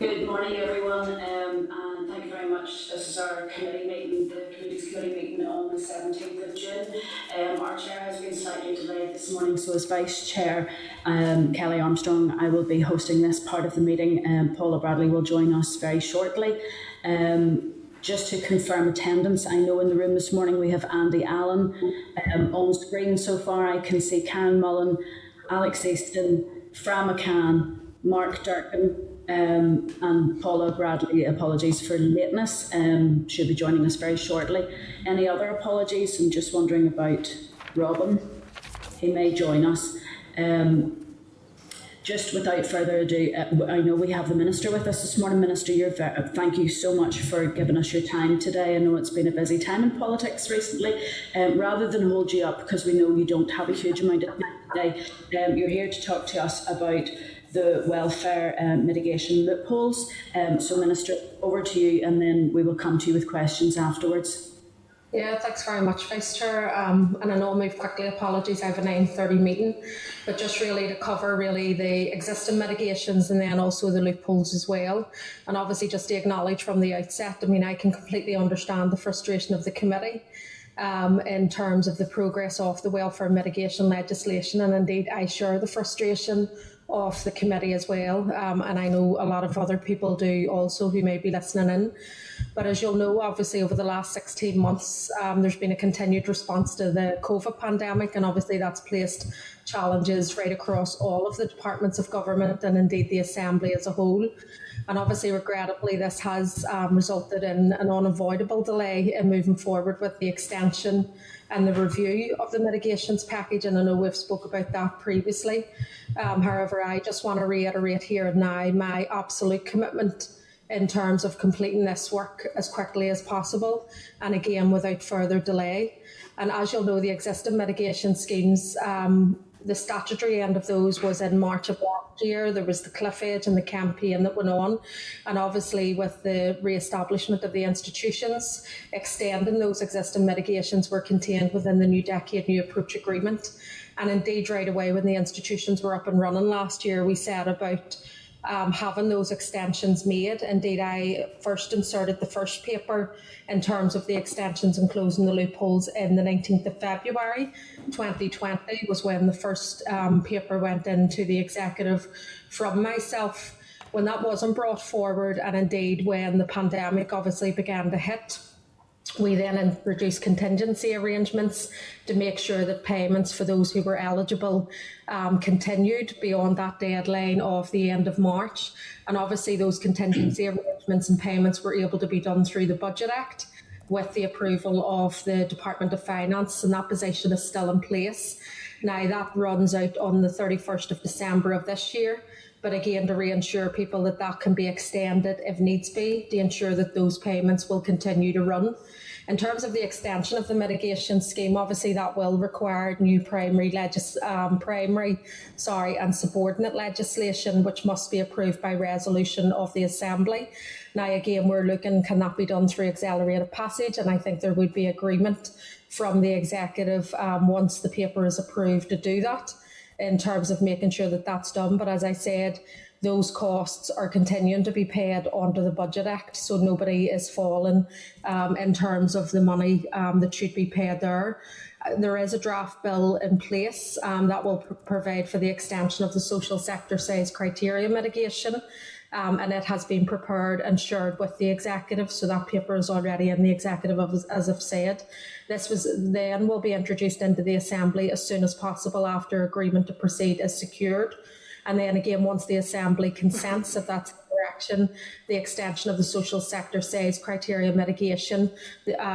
Good morning, everyone, and thank you very much. This is our committee meeting, the Committee's committee meeting on the 17th of June. Our chair has been slightly delayed this morning, so as Vice Chair, Kelly Armstrong, I will be hosting this part of the meeting. Paula Bradley will join us very shortly. Just to confirm attendance, I know in the room this morning we have Andy Allen. On screen so far, I can see Karen Mullen, Alex Easton, Fran McCann, Mark Durkin, and Paula Bradley. Apologies for lateness. She'll be joining us very shortly. Any other apologies? I'm just wondering about Robin. He may join us. Just without further ado, I know we have the Minister with us this morning. Minister, thank you so much for giving us your time today. I know it's been a busy time in politics recently. Rather than hold you up, because we know you don't have a huge amount of time today, you're here to talk to us about the welfare mitigation loopholes. So Minister, over to you, and then we will come to you with questions afterwards. Yeah, thanks very much, Vice Chair. And I know I'll move quickly. Apologies, I have a 9:30 meeting, but just really to cover the existing mitigations and then also the loopholes as well. And obviously, just to acknowledge from the outset, I mean, I can completely understand the frustration of the committee in terms of the progress of the welfare mitigation legislation, and indeed, I share the frustration of the committee as well. And I know a lot of other people do also who may be listening in. But as you'll know, obviously over the last 16 months, there's been a continued response to the COVID pandemic, and obviously that's placed challenges right across all of the departments of government and indeed the Assembly as a whole. And obviously, regrettably, this has resulted in an unavoidable delay in moving forward with the extension and the review of the mitigations package. And I know we've spoke about that previously. However, I just want to reiterate here and now my absolute commitment in terms of completing this work as quickly as possible, and again without further delay. And as you'll know, the existing mitigation schemes, the statutory end of those was in March of last year. There was the cliff edge and the campaign that went on, and obviously with the re-establishment of the institutions, extending those existing mitigations were contained within the New Decade New Approach Agreement. And indeed, right away when the institutions were up and running last year, we set about having those extensions made. Indeed, I first inserted the first paper in terms of the extensions and closing the loopholes in the 19th of February 2020 was when the first paper went into the executive from myself. When that wasn't brought forward, and indeed when the pandemic obviously began to hit, we then introduced contingency arrangements to make sure that payments for those who were eligible continued beyond that deadline of the end of March. And obviously those contingency arrangements and payments were able to be done through the Budget Act with the approval of the Department of Finance, and that position is still in place. Now that runs out on the 31st of December of this year. But again, to reassure people that that can be extended if needs be, to ensure that those payments will continue to run. In terms of the extension of the mitigation scheme, obviously that will require new primary and subordinate legislation, which must be approved by resolution of the Assembly. Now, again, we're looking, can that be done through accelerated passage? And I think there would be agreement from the executive once the paper is approved to do that, in terms of making sure that that's done. But as I said, those costs are continuing to be paid under the Budget Act, so nobody is falling in terms of the money that should be paid there. There is a draft bill in place that will provide for the extension of the social sector size criteria mitigation. And it has been prepared and shared with the executive, so that paper is already in the executive, as I've said. This will be introduced into the Assembly as soon as possible after agreement to proceed is secured. And then again, once the Assembly consents, if that's the direction, the extension of the social sector size criteria mitigation,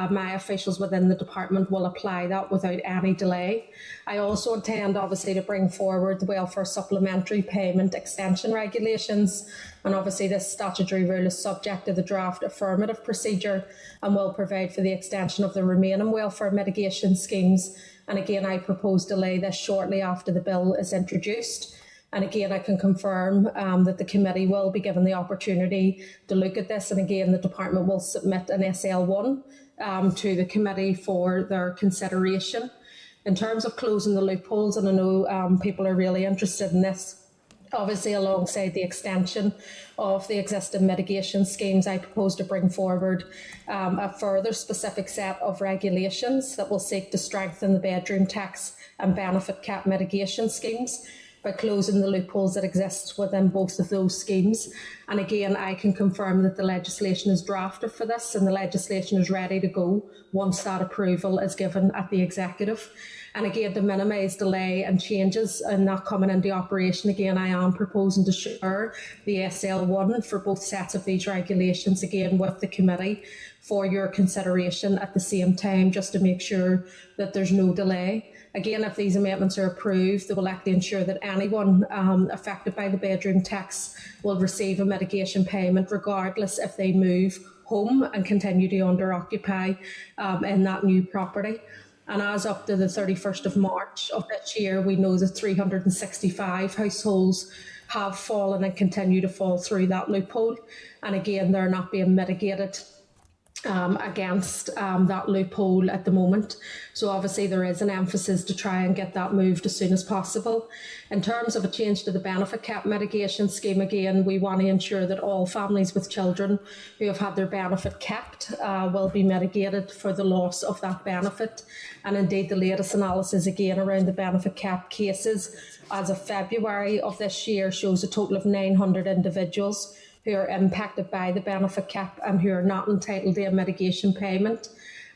my officials within the department will apply that without any delay. I also intend, obviously, to bring forward the welfare supplementary payment extension regulations. And obviously this statutory rule is subject to the draft affirmative procedure and will provide for the extension of the remaining welfare mitigation schemes. And again, I propose to lay this shortly after the bill is introduced. And again, I can confirm that the committee will be given the opportunity to look at this. And again, the department will submit an SL1 to the committee for their consideration. In terms of closing the loopholes, and I know people are really interested in this, Obviously, alongside the extension of the existing mitigation schemes, I propose to bring forward a further specific set of regulations that will seek to strengthen the bedroom tax and benefit cap mitigation schemes by closing the loopholes that exist within both of those schemes. And again, I can confirm that the legislation is drafted for this and the legislation is ready to go once that approval is given at the executive. And again, to minimise delay and changes and not coming into operation, again, I am proposing to share the SL1 for both sets of these regulations, again, with the committee for your consideration at the same time, just to make sure that there's no delay. Again, if these amendments are approved, they will actually ensure that anyone affected by the bedroom tax will receive a mitigation payment regardless if they move home and continue to under-occupy in that new property. And as up to the 31st of March of this year, we know that 365 households have fallen and continue to fall through that loophole. And again, they're not being mitigated against that loophole at the moment. So obviously there is an emphasis to try and get that moved as soon as possible. In terms of a change to the benefit cap mitigation scheme, again, we want to ensure that all families with children who have had their benefit capped will be mitigated for the loss of that benefit. And indeed, the latest analysis again around the benefit cap cases as of February of this year shows a total of 900 individuals who are impacted by the benefit cap and who are not entitled to a mitigation payment.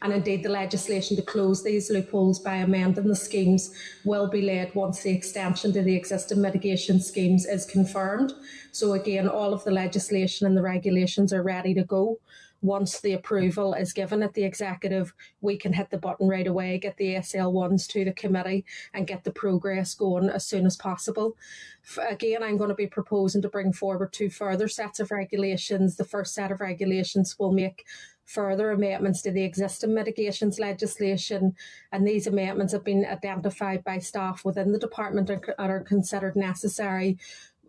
And indeed, the legislation to close these loopholes by amending the schemes will be laid once the extension to the existing mitigation schemes is confirmed. So again, all of the legislation and the regulations are ready to go. Once the approval is given at the executive, we can hit the button right away, get the SL1s to the committee and get the progress going as soon as possible. Again, I'm going to be proposing to bring forward two further sets of regulations. The first set of regulations will make further amendments to the existing mitigations legislation, and these amendments have been identified by staff within the department and are considered necessary.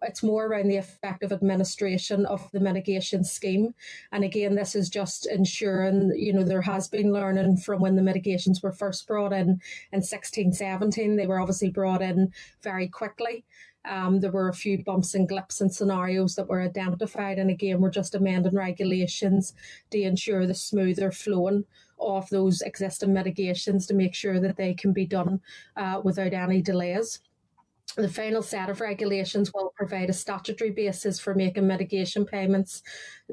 It's more around the effective administration of the mitigation scheme. And again, this is just ensuring, there has been learning from when the mitigations were first brought in 16-17. They were obviously brought in very quickly. There were a few bumps and blips and scenarios that were identified. And again, we're just amending regulations to ensure the smoother flowing of those existing mitigations to make sure that they can be done without any delays. The final set of regulations will provide a statutory basis for making mitigation payments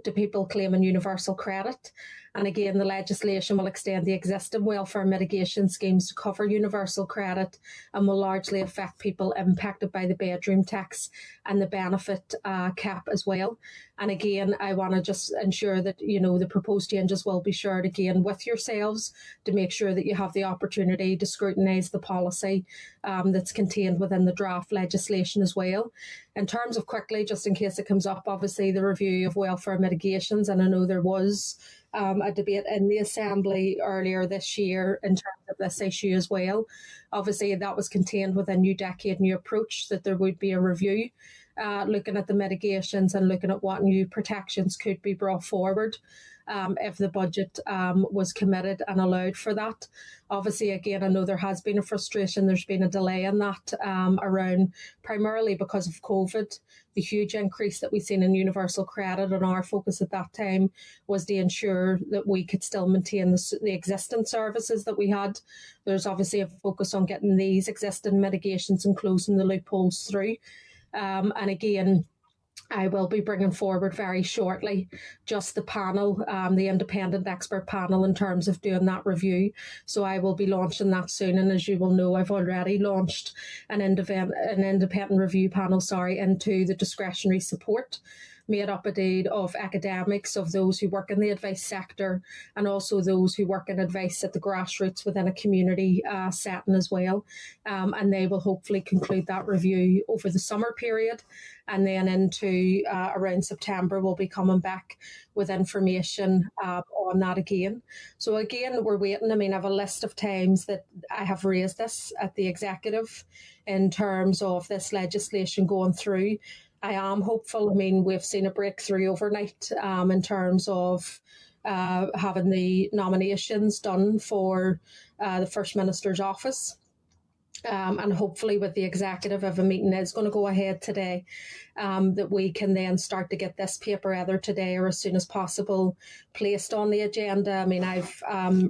to people claiming universal credit. And again, the legislation will extend the existing welfare mitigation schemes to cover universal credit and will largely affect people impacted by the bedroom tax and the benefit cap as well. And again, I want to just ensure that, the proposed changes will be shared again with yourselves to make sure that you have the opportunity to scrutinise the policy that's contained within the draft legislation as well. In terms of quickly, just in case it comes up, obviously the review of welfare mitigations, and I know there was a debate in the Assembly earlier this year in terms of this issue as well. Obviously, that was contained with a new decade, new approach, that there would be a review looking at the mitigations and looking at what new protections could be brought forward if the budget was committed and allowed for that. Obviously, again, I know there has been a frustration. There's been a delay in that around primarily because of COVID, the huge increase that we've seen in universal credit, and our focus at that time was to ensure that we could still maintain the existing services that we had. There's obviously a focus on getting these existing mitigations and closing the loopholes through. And again, I will be bringing forward very shortly just the panel, the independent expert panel in terms of doing that review. So I will be launching that soon. And as you will know, I've already launched an independent review panel, into the discretionary support, made up indeed of academics, of those who work in the advice sector, and also those who work in advice at the grassroots within a community setting as well. And they will hopefully conclude that review over the summer period. And then into around September, we'll be coming back with information on that again. So again, we're waiting. I have a list of times that I have raised this at the executive in terms of this legislation going through. I am hopeful. We've seen a breakthrough overnight in terms of having the nominations done for the First Minister's office. And hopefully with the executive, if a meeting is going to go ahead today, that we can then start to get this paper either today or as soon as possible placed on the agenda. I mean, I've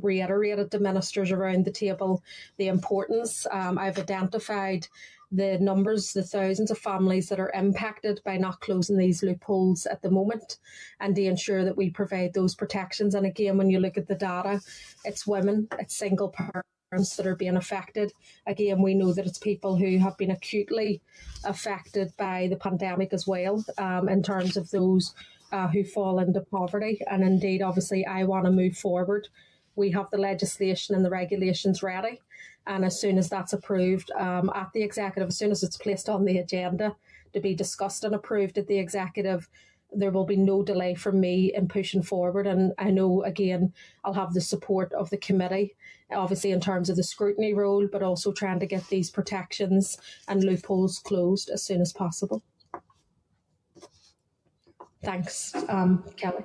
reiterated to ministers around the table the importance. I've identified the numbers, the thousands of families that are impacted by not closing these loopholes at the moment, and to ensure that we provide those protections. And again, when you look at the data, it's women, it's single parents that are being affected. Again, we know that it's people who have been acutely affected by the pandemic as well, in terms of those who fall into poverty. And indeed, obviously, I want to move forward. We have the legislation and the regulations ready. And as soon as that's approved at the executive, as soon as it's placed on the agenda to be discussed and approved at the executive, there will be no delay from me in pushing forward. And I know, again, I'll have the support of the committee, obviously in terms of the scrutiny role, but also trying to get these protections and loopholes closed as soon as possible. Thanks, Kelly.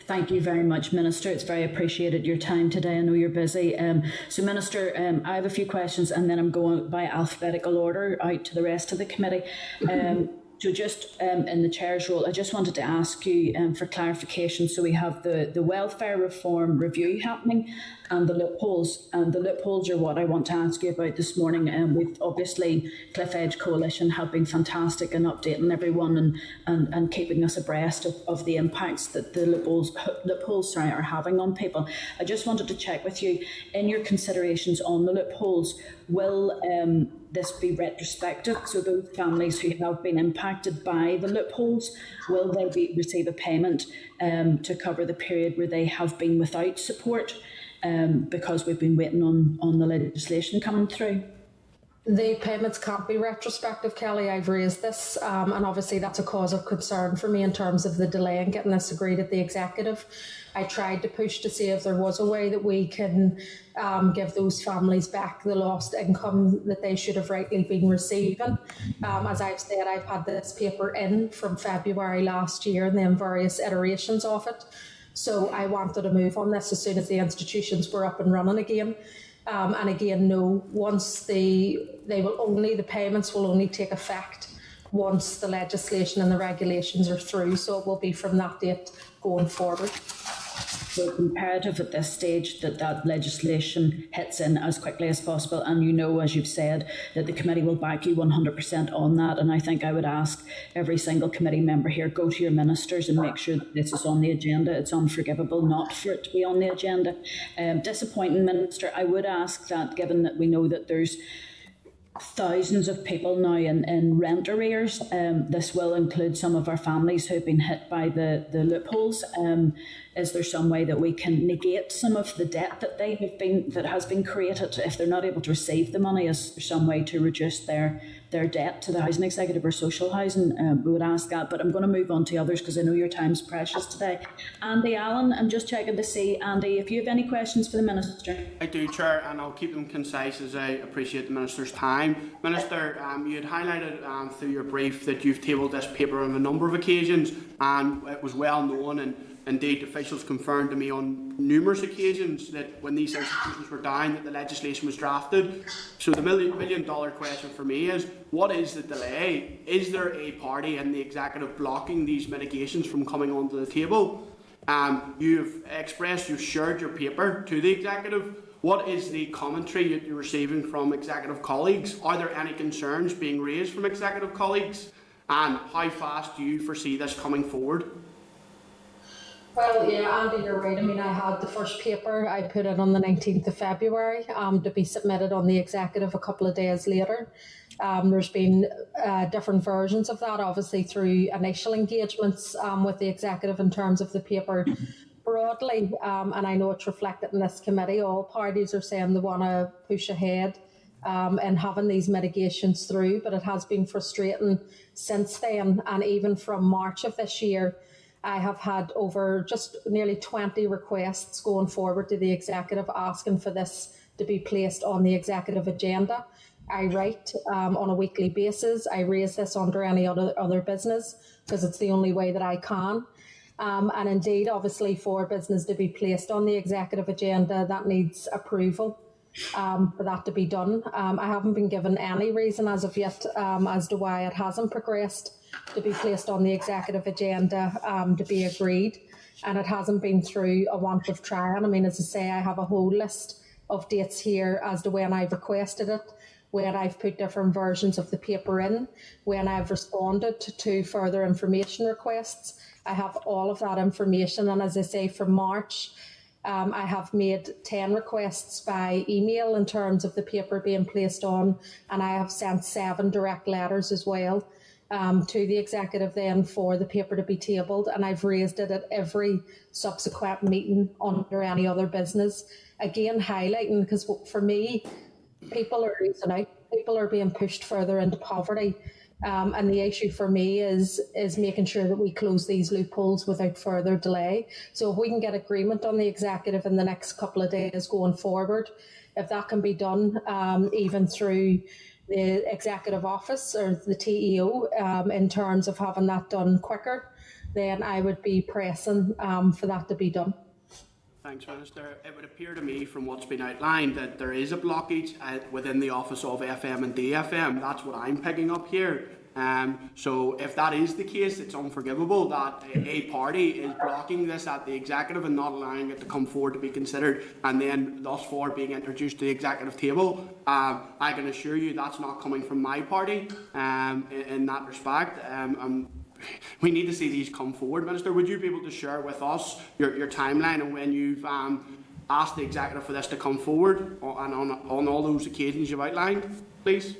Thank you very much, Minister. It's very appreciated your time today. I know you're busy. So, Minister, I have a few questions and then I'm going by alphabetical order out to the rest of the committee. So just in the chair's role, I just wanted to ask you for clarification. So we have the welfare reform review happening and the loopholes. And the loopholes are what I want to ask you about this morning. We've obviously, Cliff Edge Coalition have been fantastic in updating everyone and keeping us abreast of the impacts that the loopholes are having on people. I just wanted to check with you, in your considerations on the loopholes, will this be retrospective? So those families who have been impacted by the loopholes, will they receive a payment to cover the period where they have been without support because we've been waiting on the legislation coming through? The payments can't be retrospective, Kelly. I've raised this, and obviously that's a cause of concern for me in terms of the delay in getting this agreed at the executive. I tried to push to see if there was a way that we can give those families back the lost income that they should have rightly been receiving. As I've said, I've had this paper in from February last year and then various iterations of it. So I wanted to move on this as soon as the institutions were up and running again. And again, no, once the payments will only take effect once the legislation and the regulations are through. So it will be from that date going forward. So it's imperative at this stage that legislation hits in as quickly as possible. And you know, as you've said, that the committee will back you 100% on that. And I think I would ask every single committee member here, go to your ministers and make sure that this is on the agenda. It's unforgivable not for it to be on the agenda. Disappointing, Minister. I would ask that, given that we know that there's thousands of people now in rent arrears. This will include some of our families who have been hit by the loopholes. Is there some way that we can negate some of the debt that has been created if they're not able to receive the money? Is there some way to reduce their debt to the housing executive or social housing? We would ask that, but I'm going to move on to others because I know your time's precious today. Andy Allen, I'm just checking to see, Andy, if you have any questions for the Minister. I do, Chair, and I'll keep them concise as I appreciate the Minister's time. Minister, you had highlighted through your brief that you've tabled this paper on a number of occasions, and it was well known, and indeed officials confirmed to me on numerous occasions that when these institutions were down that the legislation was drafted. So the million dollar question for me is, what is the delay? Is there a party in the executive blocking these mitigations from coming onto the table? You've shared your paper to the executive. What is the commentary that you're receiving from executive colleagues? Are there any concerns being raised from executive colleagues? And how fast do you foresee this coming forward? Well, yeah, Andy, you're right. I mean, I had the first paper, I put it on the 19th of February to be submitted on the executive a couple of days later. There's been different versions of that, obviously through initial engagements with the executive in terms of the paper broadly. And I know it's reflected in this committee. All parties are saying they want to push ahead and having these mitigations through, but it has been frustrating since then. And even from March of this year, I have had over just nearly 20 requests going forward to the executive asking for this to be placed on the executive agenda. I write on a weekly basis. I raise this under any other business because it's the only way that I can. And indeed, obviously, for business to be placed on the executive agenda, that needs approval for that to be done. I haven't been given any reason as of yet as to why it hasn't progressed to be placed on the executive agenda to be agreed, and it hasn't been through a want of trying. I mean, as I say, I have a whole list of dates here as to when I've requested it, when I've put different versions of the paper in, when I've responded to further information requests. I have all of that information, and as I say, from March, I have made 10 requests by email in terms of the paper being placed on, and I have sent 7 direct letters as well to the executive then for the paper to be tabled, and I've raised it at every subsequent meeting under any other business. Again, highlighting, because for me, people are losing out, people are being pushed further into poverty. And the issue for me is making sure that we close these loopholes without further delay. So if we can get agreement on the executive in the next couple of days going forward, if that can be done even through the executive office or the TEO in terms of having that done quicker, then I would be pressing for that to be done. Thanks, Minister. It would appear to me from what's been outlined that there is a blockage within the office of FM and DFM. That's what I'm picking up here. So if that is the case, it's unforgivable that a party is blocking this at the executive and not allowing it to come forward to be considered, and then thus far being introduced to the executive table. I can assure you that's not coming from my party in that respect. We need to see these come forward. Minister, would you be able to share with us your timeline and when you've asked the executive for this to come forward on all those occasions you've outlined, please?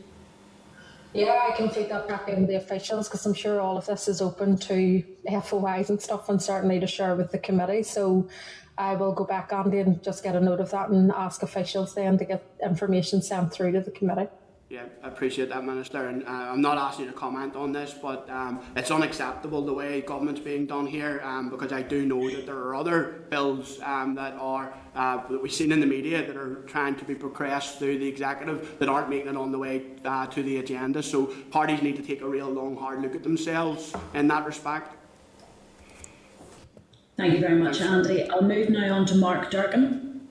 Yeah, I can feed that back in the officials, because I'm sure all of this is open to FOIs and stuff, and certainly to share with the committee. So I will go back, Andy, and just get a note of that and ask officials then to get information sent through to the committee. Yeah, I appreciate that, Minister, and I'm not asking you to comment on this, but it's unacceptable the way government's being done here, because I do know that there are other bills that we've seen in the media that are trying to be progressed through the executive that aren't making it on the way to the agenda. So parties need to take a real long, hard look at themselves in that respect. Thank you very much, Andy. I'll move now on to Mark Durkin.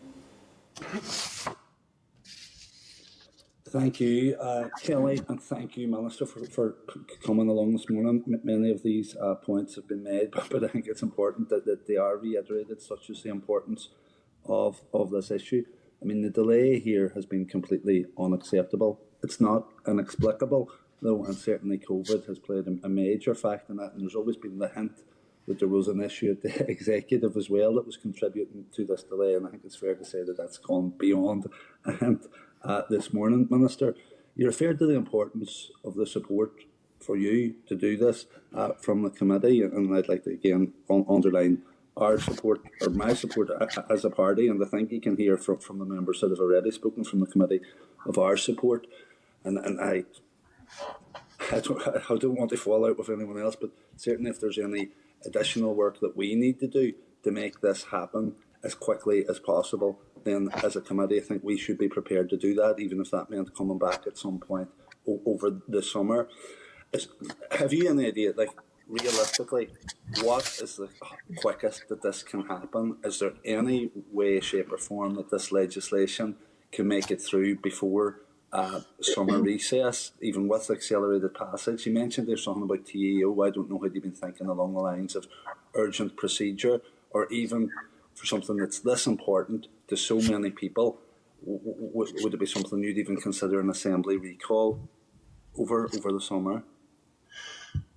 Thank you, Kelly, and thank you, Minister, for coming along this morning. Many of these points have been made, but I think it's important that they are reiterated, such as the importance of this issue. I mean, the delay here has been completely unacceptable. It's not inexplicable, though, and certainly COVID has played a major factor in that, and there's always been the hint that there was an issue at the executive as well that was contributing to this delay, and I think it's fair to say that that's gone beyond a hint. This morning, Minister, you referred to the importance of the support for you to do this from the committee, and I'd like to again underline our support, or my support as a party, and I think you can hear from the members that have already spoken from the committee of our support, and I don't want to fall out with anyone else, but certainly if there's any additional work that we need to do to make this happen as quickly as possible, then as a committee I think we should be prepared to do that, even if that meant coming back at some point over the summer. Have you any idea, like, realistically, what is the quickest that this can happen? Is there any way, shape or form that this legislation can make it through before summer recess, even with accelerated passage? You mentioned there's something about TEO. I don't know, had you been thinking along the lines of urgent procedure, or even for something that's this important to so many people, would it be something you'd even consider an assembly recall over the summer?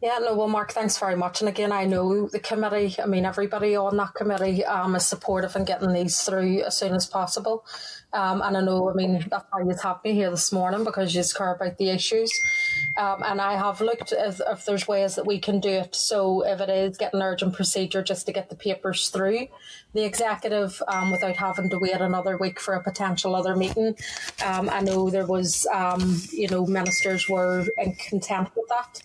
Yeah, no, well, Mark, thanks very much. And again, I know the committee, I mean, everybody on that committee is supportive in getting these through as soon as possible. And I know, I mean, that's why you have me here this morning, because you care about the issues. And I have looked if there's ways that we can do it. So if it is getting urgent procedure just to get the papers through the executive without having to wait another week for a potential other meeting. I know there was, ministers were in content with that.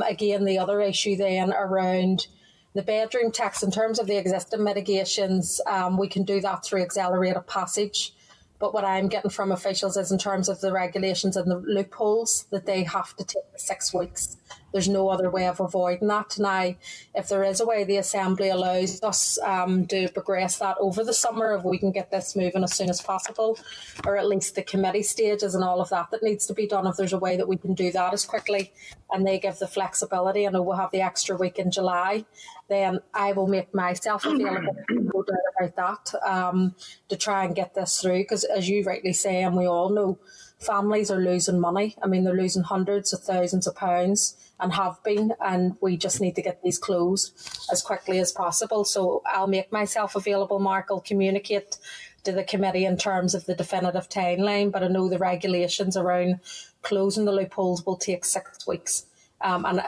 Again, the other issue then around the bedroom tax, in terms of the existing mitigations, we can do that through accelerated passage But what I'm getting from officials is in terms of the regulations and the loopholes that they have to take 6 weeks. There's no other way of avoiding that. Now, if there is a way the Assembly allows us to progress that over the summer, if we can get this moving as soon as possible, or at least the committee stages and all of that needs to be done, if there's a way that we can do that as quickly and they give the flexibility, and we'll have the extra week in July, then I will make myself available, no doubt about that, to try and get this through. Because as you rightly say, and we all know, families are losing money. I mean, they're losing hundreds of thousands of pounds and have been, and we just need to get these closed as quickly as possible. So I'll make myself available, Mark. I'll communicate to the committee in terms of the definitive timeline, but I know the regulations around closing the loopholes will take 6 weeks, and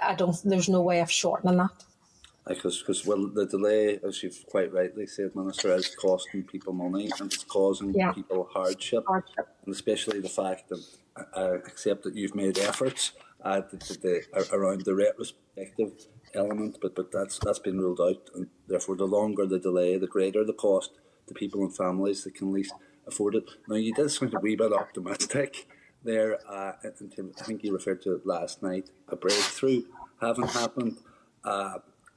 there's no way of shortening that. Because well, the delay, as you've quite rightly said, Minister, is costing people money and it's causing people hardship, and especially the fact that I accept that you've made efforts around the retrospective element, but that's been ruled out, and therefore the longer the delay, the greater the cost to people and families that can least afford it. Now, you did sound a wee bit optimistic there. I think you referred to it last night. A breakthrough haven't happened.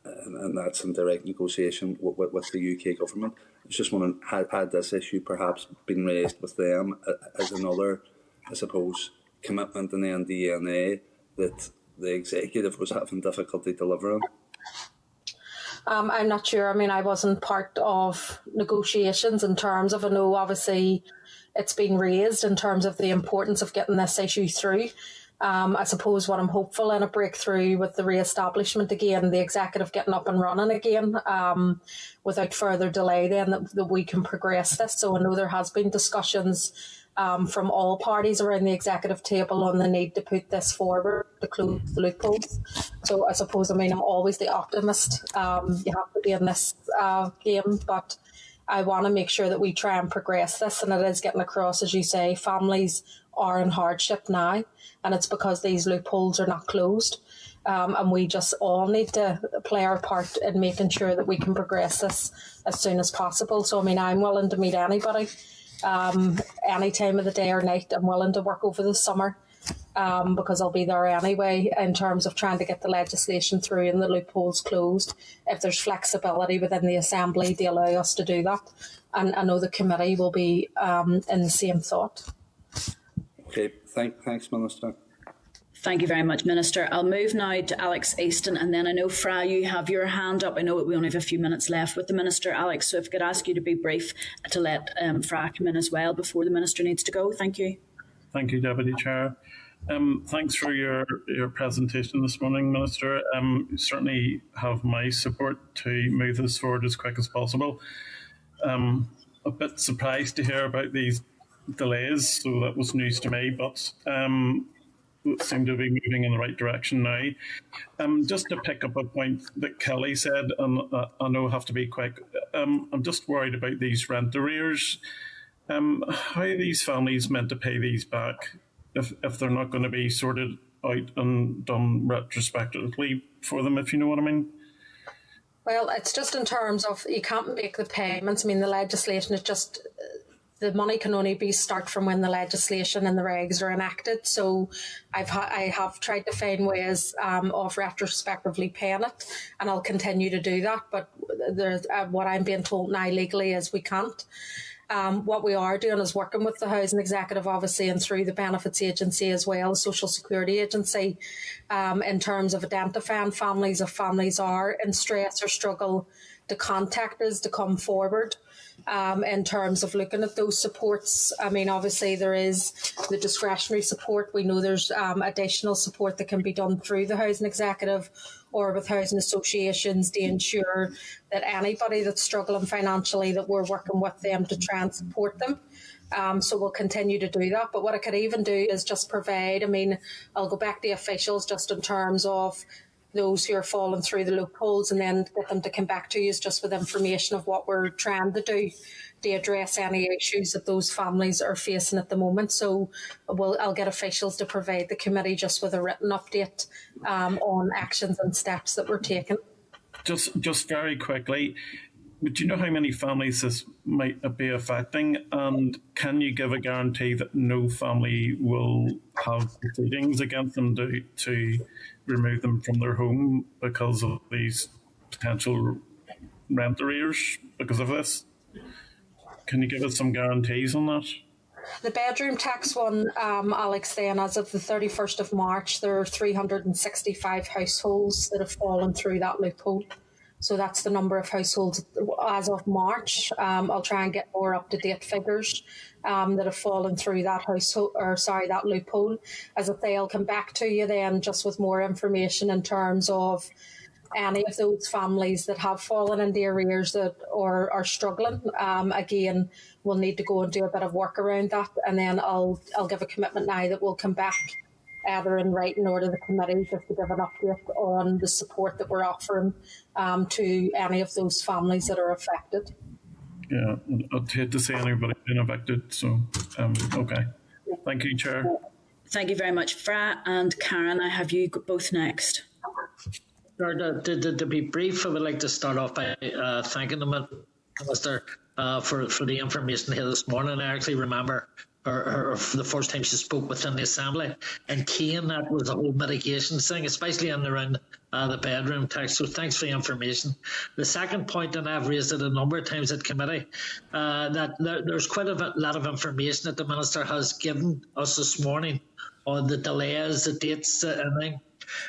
And that's in direct negotiation with the UK government. I was just wondering, had this issue perhaps been raised with them as another, I suppose, commitment in the NDNA that the executive was having difficulty delivering? I'm not sure. I mean, I wasn't part of negotiations in terms of, I know obviously it's been raised in terms of the importance of getting this issue through. I suppose what I'm hopeful in a breakthrough with the re-establishment again, the executive getting up and running again, without further delay, then that we can progress this. So I know there has been discussions from all parties around the executive table on the need to put this forward to close the loopholes. So I suppose, I mean, I'm always the optimist. You have to be in this game, but I want to make sure that we try and progress this, and it is getting across, as you say, families are in hardship now, and it's because these loopholes are not closed. And we just all need to play our part in making sure that we can progress this as soon as possible. So, I mean, I'm willing to meet anybody, any time of the day or night. I'm willing to work over the summer, because I'll be there anyway in terms of trying to get the legislation through and the loopholes closed. If there's flexibility within the Assembly to allow us to do that. And I know the committee will be in the same thought. Okay, thanks, Minister. Thank you very much, Minister. I'll move now to Alex Easton, and then I know, Fra, you have your hand up. I know we only have a few minutes left with the Minister, Alex, so if I could ask you to be brief to let Fra come in as well before the Minister needs to go. Thank you. Thank you, Deputy Chair. Thanks for your presentation this morning, Minister. You certainly have my support to move this forward as quick as possible. A bit surprised to hear about these delays, so that was news to me, but seem to be moving in the right direction now. Just to pick up a point that Kelly said, and I know I have to be quick, I'm just worried about these rent arrears. How are these families meant to pay these back if they're not going to be sorted out and done retrospectively for them, if you know what I mean? Well, it's just in terms of you can't make the payments. I mean, the legislation is just... the money can only be start from when the legislation and the regs are enacted. So I have tried to find ways of retrospectively paying it, and I'll continue to do that. But what I'm being told now legally is we can't. What we are doing is working with the Housing Executive, obviously, and through the Benefits Agency as well, Social Security Agency, in terms of identifying families. If families are in stress or struggle, to contact us to come forward. In terms of looking at those supports, I mean, obviously there is the discretionary support. We know there's additional support that can be done through the Housing Executive or with housing associations to ensure that anybody that's struggling financially, that we're working with them to try and support them. So we'll continue to do that. But what I could even do is just provide, I mean, I'll go back to the officials just in terms of those who are falling through the loopholes, and then get them to come back to you just with information of what we're trying to do to address any issues that those families are facing at the moment. So I'll get officials to provide the committee just with a written update on actions and steps that we're taking. Just very quickly, do you know how many families this might be affecting? And can you give a guarantee that no family will have proceedings against them to remove them from their home because of these potential rent arrears because of this? Can you give us some guarantees on that? The bedroom tax one, Alex, then as of the 31st of March, there are 365 households that have fallen through that loophole. So that's the number of households as of March. I'll try and get more up-to-date figures that have fallen through that that loophole. As I say, I'll come back to you then just with more information in terms of any of those families that have fallen into arrears or are struggling. Again, we'll need to go and do a bit of work around that, and then I'll give a commitment now that we'll come back either in writing or to the committee just to give an update on the support that we're offering to any of those families that are affected. Yeah, I'd hate to see anybody being evicted, so okay. Thank you, Chair. Thank you very much, Fra and Karen. I have you both next. To be brief, I would like to start off by thanking the Minister for the information here this morning. I actually remember her the first time she spoke within the Assembly, and keying that was the whole mitigations thing, especially in around the bedroom tax. So thanks for the information. The second point, and I've raised it a number of times at committee, that there's quite a lot of information that the Minister has given us this morning on the delays, the dates, and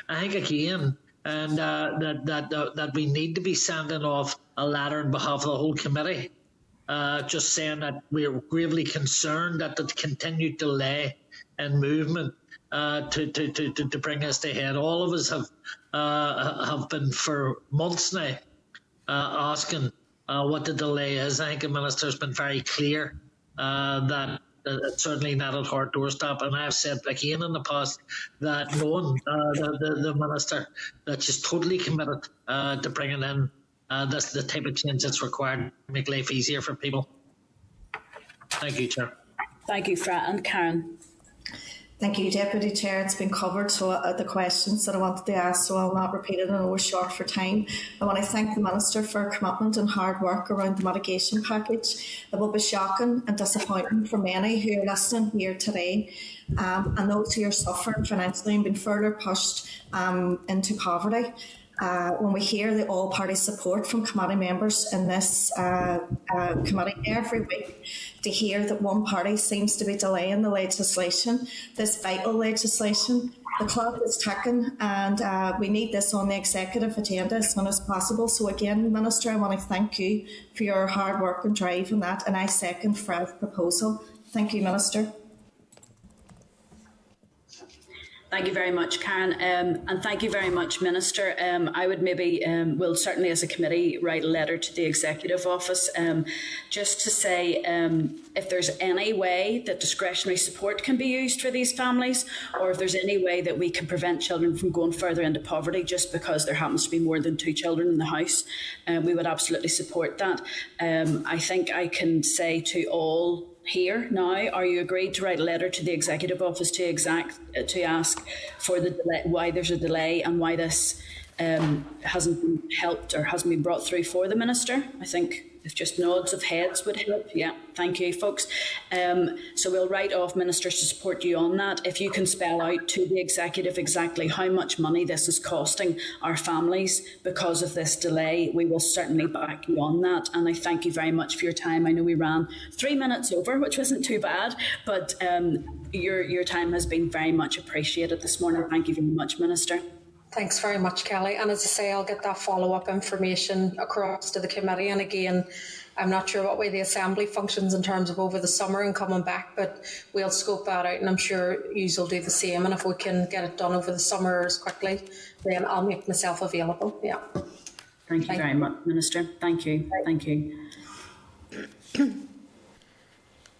I think again, and that we need to be sending off a letter on behalf of the whole committee, just saying that we are gravely concerned that the continued delay in movement to bring us to head. All of us have been for months now asking what the delay is. I think the Minister's been very clear that it's certainly not at her doorstep, and I've said again in the past that knowing the Minister that she's totally committed to bringing in the type of change that's required to make life easier for people. Thank you, Chair. Thank you, Fra and Karen. Thank you, Deputy Chair. It's been covered, so the questions that I wanted to ask, so I'll not repeat it. I know we're short for time. I want to thank the Minister for her commitment and hard work around the mitigation package. It will be shocking and disappointing for many who are listening here today and those who are suffering financially and being further pushed into poverty. When we hear the all-party support from committee members in this committee every week, to hear that one party seems to be delaying the legislation, this vital legislation, the clock is ticking, and we need this on the executive agenda as soon as possible. So again, Minister, I want to thank you for your hard work and drive in that, and I second Fred's proposal. Thank you, Minister. Thank you very much, Karen, and thank you very much, Minister. I would maybe, will certainly as a committee write a letter to the Executive Office just to say if there's any way that discretionary support can be used for these families, or if there's any way that we can prevent children from going further into poverty just because there happens to be more than 2 children in the house, we would absolutely support that. I think I can say to all here now, are you agreed to write a letter to the Executive Office to ask for the delay, why there's a delay and why this hasn't been helped or hasn't been brought through for the Minister? I think if just nods of heads would help. Yeah, thank you, folks. So we'll write off ministers to support you on that. If you can spell out to the Executive exactly how much money this is costing our families because of this delay, we will certainly back you on that. And I thank you very much for your time. I know we ran 3 minutes over, which wasn't too bad, but your time has been very much appreciated this morning. Thank you very much, Minister. Thanks very much, Kelly. And as I say, I'll get that follow-up information across to the committee. And again, I'm not sure what way the Assembly functions in terms of over the summer and coming back, but we'll scope that out, and I'm sure you will do the same. And if we can get it done over the summer as quickly, then I'll make myself available. Yeah. Thank you very much, Minister. Thank you. Thank you.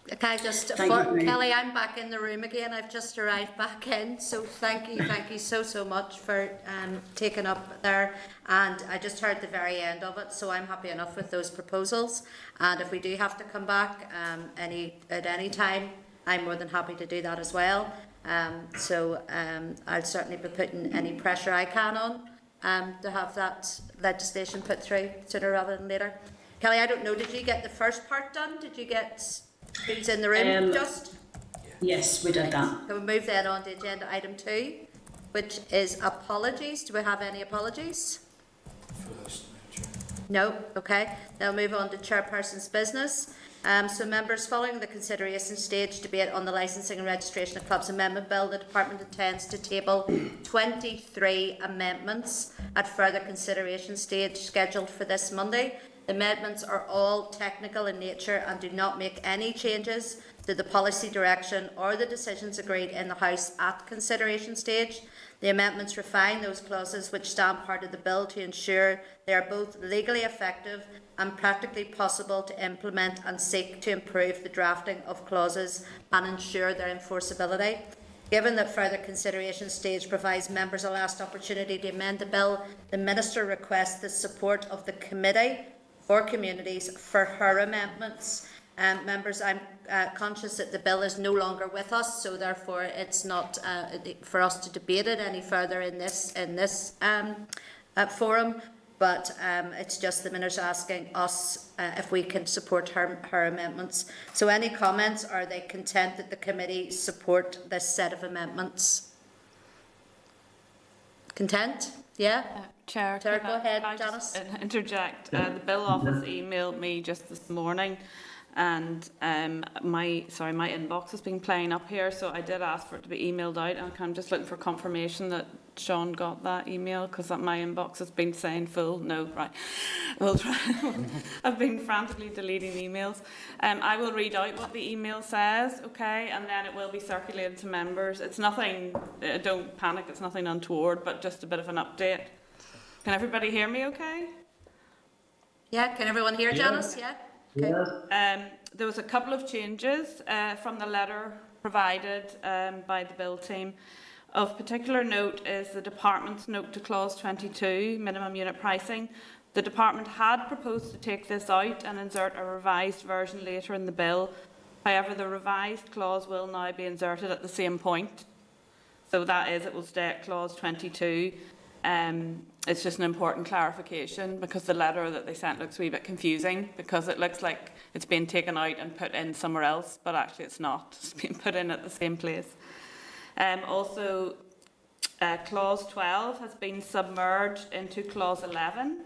Can I just, Kelly, I'm back in the room again. I've just arrived back in. So thank you so much for taking up there. And I just heard the very end of it. So I'm happy enough with those proposals. And if we do have to come back at any time, I'm more than happy to do that as well. I'll certainly be putting any pressure I can on to have that legislation put through sooner rather than later. Kelly, I don't know, did you get the first part done? Did you get who's in the room just? Yes, we did that. Can we move then on to agenda item 2, which is apologies. Do we have any apologies? No, okay. Now move on to chairperson's business. So members, following the consideration stage debate on the licensing and registration of clubs amendment bill, the department intends to table 23 amendments at further consideration stage scheduled for this Monday. The amendments are all technical in nature and do not make any changes to the policy direction or the decisions agreed in the House at consideration stage. The amendments refine those clauses which stand part of the bill to ensure they are both legally effective and practically possible to implement, and seek to improve the drafting of clauses and ensure their enforceability. Given that further consideration stage provides members a last opportunity to amend the bill, the Minister requests the support of the Committee for Communities for her amendments. Members, I'm conscious that the bill is no longer with us, so therefore it's not for us to debate it any further in this forum. But it's just the Minister asking us if we can support her amendments. So any comments? Are they content that the committee support this set of amendments? Content? Yeah? Chair, go ahead, can I Janice. just interject? The Bill Office emailed me just this morning, and my inbox has been playing up here, so I did ask for it to be emailed out, and I'm just looking for confirmation that Sean got that email, because my inbox has been saying full. No, right. We'll try. I've been frantically deleting emails. I will read out what the email says, okay, and then it will be circulated to members. It's nothing, don't panic, it's nothing untoward, but just a bit of an update. Can everybody hear me okay? Yeah, can everyone hear Janice? Yeah? Okay. There was a couple of changes from the letter provided by the bill team. Of particular note is the department's note to clause 22, minimum unit pricing. The department had proposed to take this out and insert a revised version later in the bill. However, the revised clause will now be inserted at the same point. So that is, it will stay at clause 22. It's just an important clarification, because the letter that they sent looks a wee bit confusing, because it looks like it's been taken out and put in somewhere else, but actually it's not. It's been put in at the same place. Also, clause 12 has been submerged into clause 11,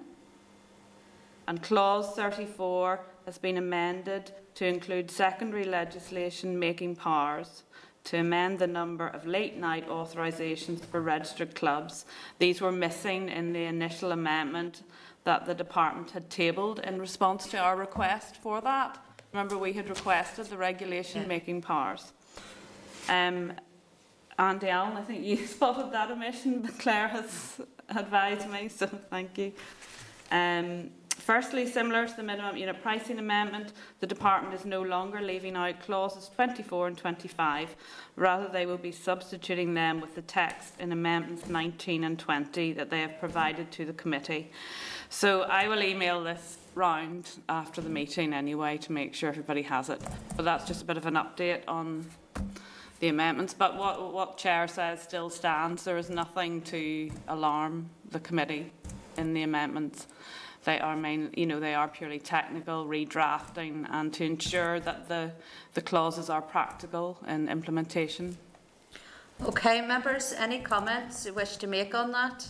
and clause 34 has been amended to include secondary legislation making powers to amend the number of late-night authorisations for registered clubs. These were missing in the initial amendment that the department had tabled in response to our request for that. Remember, we had requested the regulation making powers. Andy Allen, I think you spotted that omission that Claire has advised me, so thank you. Firstly, similar to the minimum unit pricing amendment, the department is no longer leaving out clauses 24 and 25. Rather, they will be substituting them with the text in amendments 19 and 20 that they have provided to the committee. So I will email this round after the meeting anyway to make sure everybody has it. But that's just a bit of an update on the amendments. But what Chair says still stands. There is nothing to alarm the committee in the amendments. They are they are purely technical, redrafting, and to ensure that the clauses are practical in implementation. Okay, members, any comments you wish to make on that?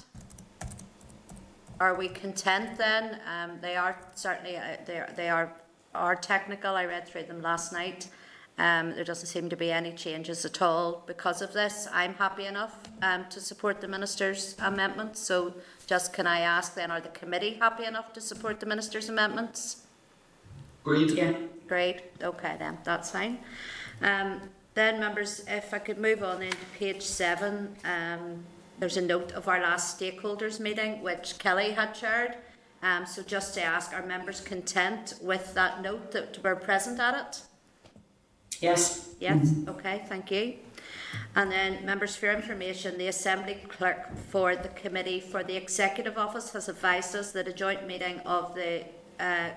Are we content then? They are certainly they are technical. I read through them last night. There doesn't seem to be any changes at all because of this. I'm happy enough to support the Minister's amendments. So just can I ask then, are the committee happy enough to support the Minister's amendments? Agreed. Yeah. Great. Okay then, that's fine. Then members, if I could move on into page 7, there's a note of our last stakeholders meeting which Kelly had chaired. So just to ask, are members content with that note that we're present at it? Yes. Yes, okay, thank you. And then, members, for your information, the Assembly Clerk for the Committee for the Executive Office has advised us that a joint meeting of the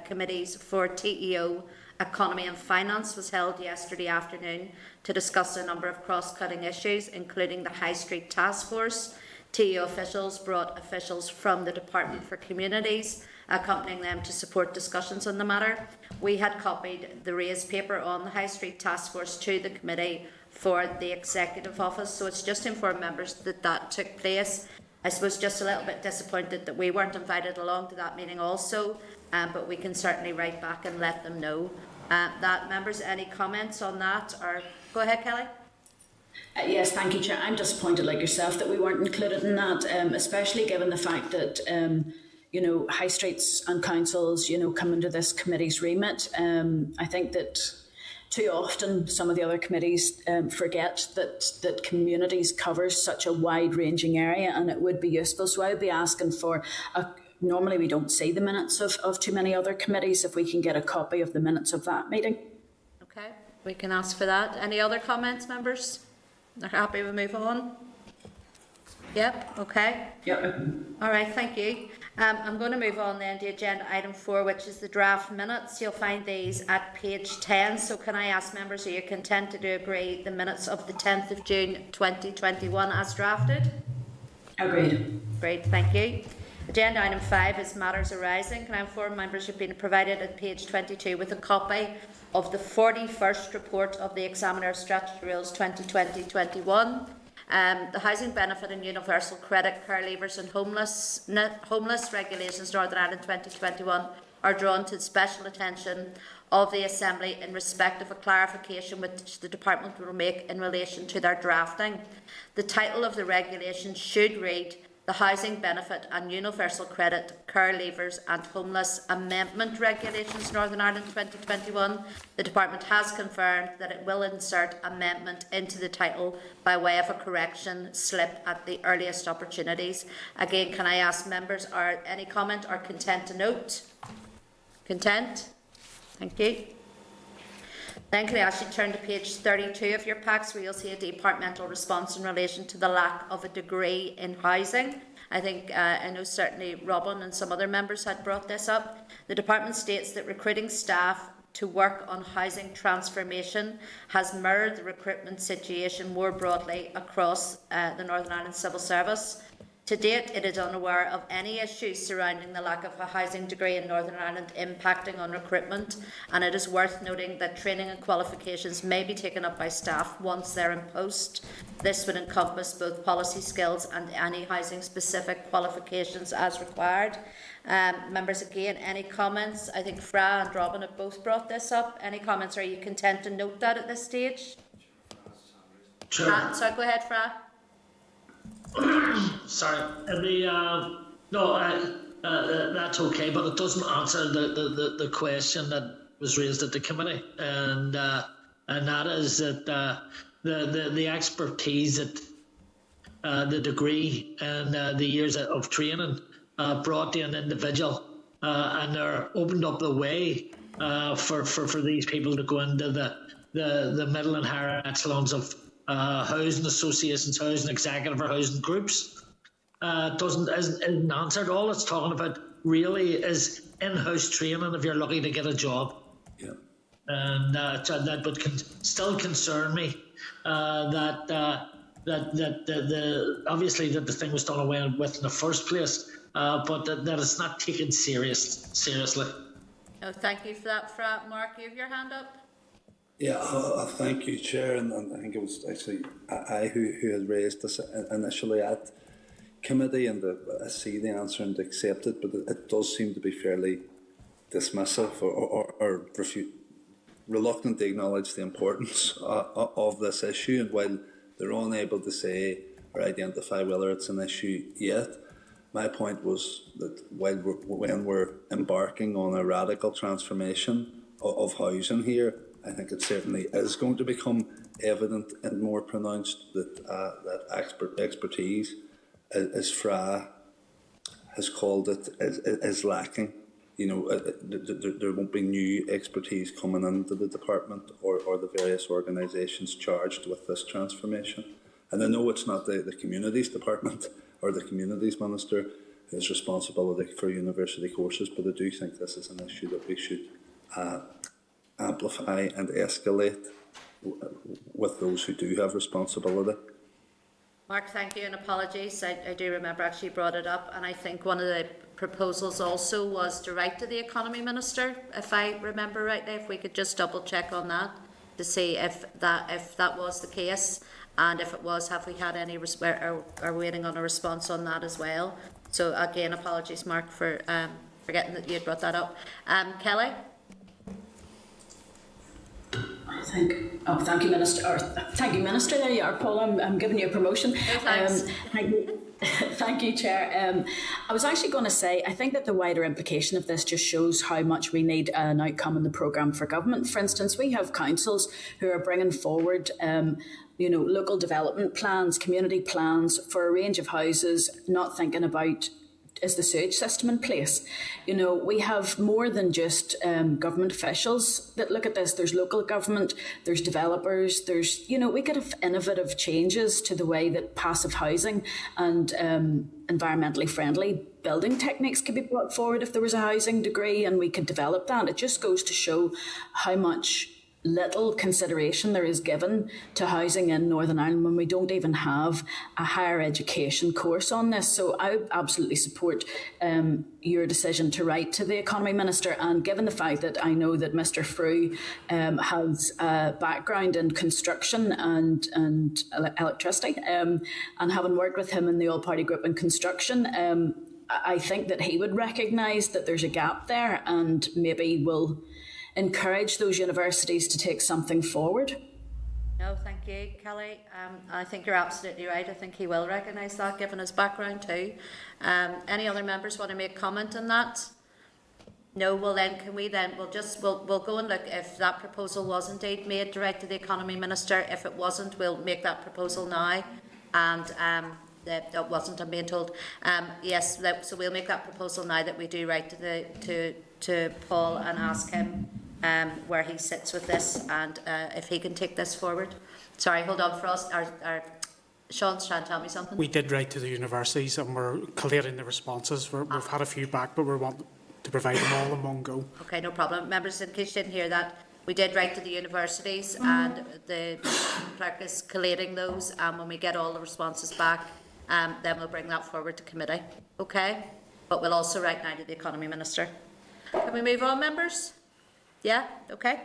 committees for TEO, Economy and Finance was held yesterday afternoon to discuss a number of cross-cutting issues, including the High Street Task Force, TU officials brought officials from the Department for Communities, accompanying them to support discussions on the matter. We had copied the raised paper on the High Street Task Force to the committee for the Executive Office, so it's just to inform members that that took place. I suppose just a little bit disappointed that we weren't invited along to that meeting also, but we can certainly write back and let them know that. Members, any comments on that? Or go ahead, Kelly. Yes, thank you, Chair. I'm disappointed, like yourself, that we weren't included in that, especially given the fact that high streets and councils, come under this committee's remit. I think that too often some of the other committees forget that communities covers such a wide-ranging area, and it would be useful. So I would be asking for normally we don't see the minutes of too many other committees. If we can get a copy of the minutes of that meeting. Okay, we can ask for that. Any other comments, members? They're happy we move on? Yep, okay. Yep. All right, thank you. I'm going to move on then to agenda item 4, which is the draft minutes. You'll find these at page 10. So can I ask members, are you content to agree the minutes of the 10th of June 2021 as drafted? Agreed. Great, thank you. Agenda item 5 is matters arising. Can I inform members you've been provided at page 22 with a copy of the 41st report of the Examiner of Statutory Rules 2020-21. The Housing Benefit and Universal Credit, Care Leavers and Homeless Regulations Northern Ireland 2021 are drawn to the special attention of the Assembly in respect of a clarification which the Department will make in relation to their drafting. The title of the regulation should read the Housing Benefit and Universal Credit, Care Leavers and Homeless Amendment Regulations Northern Ireland 2021. The Department has confirmed that it will insert amendment into the title by way of a correction slip at the earliest opportunities. Again, can I ask members, are any comment or content to note? Content? Thank you. Then can I ask you to turn to page 32 of your packs, where you'll see a departmental response in relation to the lack of a degree in housing. I think, I know certainly Robin and some other members had brought this up. The department states that recruiting staff to work on housing transformation has mirrored the recruitment situation more broadly across the Northern Ireland Civil Service. To date, it is unaware of any issues surrounding the lack of a housing degree in Northern Ireland impacting on recruitment, and it is worth noting that training and qualifications may be taken up by staff once they're in post. This would encompass both policy skills and any housing-specific qualifications as required. Members, again, any comments? I think Fra and Robin have both brought this up. Any comments? Are you content to note that at this stage? Sure. So go ahead, Fra. Sorry, that's okay, but it doesn't answer the question that was raised at the committee, and that is that the expertise that the degree and the years of training brought to an individual, and they're opened up the way for these people to go into the middle and higher echelons of housing associations, housing executive or housing groups. Isn't answered. All it's talking about really is in-house training if you're lucky to get a job. Yeah. And that would still concern me that obviously that the thing was done away with in the first place, but that it's not taken seriously. Oh, thank you for that, Fra. Mark, you have your hand up. Yeah, thank you, Chair, and I think it was actually I who had raised this initially at committee, and I see the answer and accept it, but it does seem to be fairly dismissive or reluctant to acknowledge the importance of this issue, and while they're unable to say or identify whether it's an issue yet, my point was that when we're embarking on a radical transformation of housing here, I think it certainly is going to become evident and more pronounced that expertise, as Fra has called it, is lacking. There won't be new expertise coming into the department or the various organisations charged with this transformation. And I know it's not the Communities Department or the Communities Minister whose responsibility for university courses, but I do think this is an issue that we should amplify and escalate with those who do have responsibility. Mark, thank you, and apologies. I do remember actually brought it up, and I think one of the proposals also was to write to the Economy Minister, if I remember rightly. If we could just double check on that to see if that was the case, and if it was, have we had any are waiting on a response on that as well. So again, apologies, Mark, for forgetting that you had brought that up. Kelly. Thank you, Minister. Or, thank you, Minister. There you are, Paul. I'm giving you a promotion. No, thanks. Thank you. Thank you, Chair. I was actually going to say, I think that the wider implication of this just shows how much we need an outcome in the programme for government. For instance, we have councils who are bringing forward local development plans, community plans for a range of houses, not thinking about is the sewage system in place. We have more than just government officials that look at this. There's local government, there's developers, we could have innovative changes to the way that passive housing and environmentally friendly building techniques could be brought forward if there was a housing degree, and we could develop that. It just goes to show how much little consideration there is given to housing in Northern Ireland when we don't even have a higher education course on this. So I absolutely support your decision to write to the Economy Minister, and given the fact that I know that Mr Frew has a background in construction and electricity, and having worked with him in the all-party group in construction, I think that he would recognise that there's a gap there, and maybe will encourage those universities to take something forward. No, thank you, Kelly. I think you're absolutely right. I think he will recognise that, given his background too. Any other members want to make comment on that? No. Well, then we'll go and look if that proposal was indeed made direct to the Economy Minister. If it wasn't, we'll make that proposal now. And that wasn't, I'm being told. Yes. So we'll make that proposal now, that we do write to Paul and ask him where he sits with this, and if he can take this forward. Sorry, hold on for us. Sean's trying to tell me something. We did write to the universities, and we're collating the responses. We've had a few back, but we want to provide them all in one go. Okay, no problem. Members, in case you didn't hear that, we did write to the universities, and the clerk is collating those, and when we get all the responses back, then we'll bring that forward to committee. Okay? But we'll also write now to the Economy Minister. Can we move on, members? Yeah? Okay.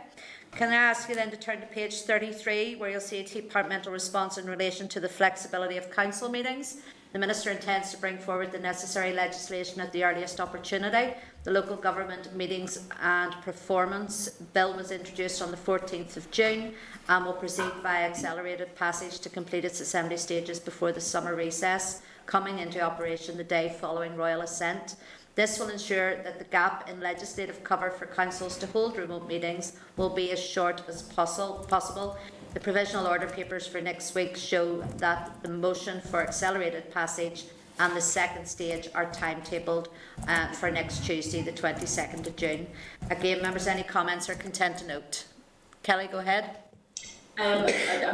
Can I ask you then to turn to page 33, where you'll see a departmental response in relation to the flexibility of council meetings. The Minister intends to bring forward the necessary legislation at the earliest opportunity. The Local Government Meetings and Performance Bill was introduced on the 14th of June and will proceed via accelerated passage to complete its assembly stages before the summer recess, coming into operation the day following Royal Assent. This will ensure that the gap in legislative cover for councils to hold remote meetings will be as short as possible. The provisional order papers for next week show that the motion for accelerated passage and the second stage are timetabled for next Tuesday, the 22nd of June. Again, members, any comments or content to note? Kelly, go ahead. I'm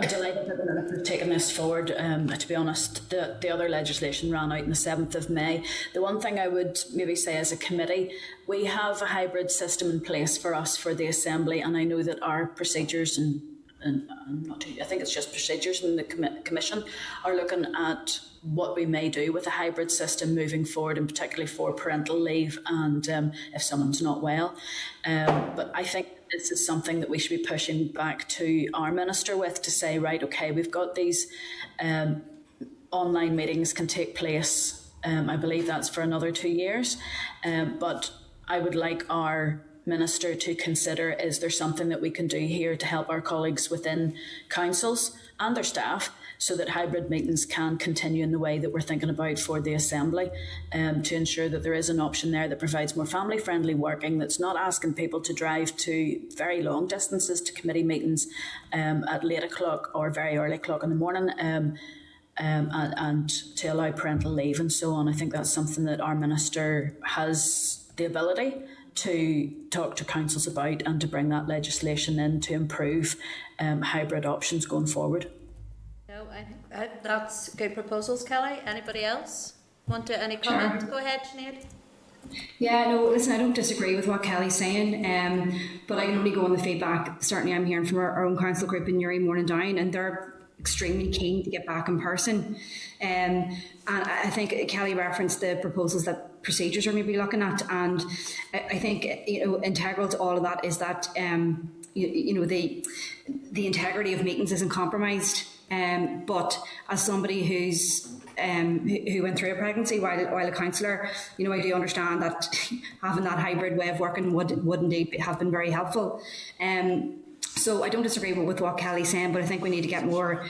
delighted that the Minister has taken this forward. To be honest, the other legislation ran out on the 7th of May. The one thing I would maybe say as a committee, we have a hybrid system in place for us for the Assembly, and I know that our procedures and I think it's just procedures in the Commission are looking at what we may do with a hybrid system moving forward, and particularly for parental leave and if someone's not well. But I think this is something that we should be pushing back to our Minister with, to say, right, okay, we've got these online meetings can take place, I believe that's for another 2 years, but I would like our Minister to consider, is there something that we can do here to help our colleagues within councils and their staff so that hybrid meetings can continue in the way that we're thinking about for the Assembly, to ensure that there is an option there that provides more family friendly working, that's not asking people to drive to very long distances to committee meetings at late o'clock or very early o'clock in the morning, and to allow parental leave and so on. I think that's something that our Minister has the ability to talk to councils about, and to bring that legislation in to improve hybrid options going forward. No, I think that's good proposals, Kelly. Anybody else want to any comment? Sure. Go ahead, Sinead. Yeah, no, listen, I don't disagree with what Kelly's saying, but I can only go on the feedback. Certainly I'm hearing from our own council group in Newry, Morning Down, and they're extremely keen to get back in person. And I think Kelly referenced the proposals that procedures are maybe looking at, and I think integral to all of that is that the integrity of meetings isn't compromised. But as somebody who went through a pregnancy while a counsellor, I do understand that having that hybrid way of working would indeed have been very helpful. So I don't disagree with what Kelly's saying, but I think we need to get more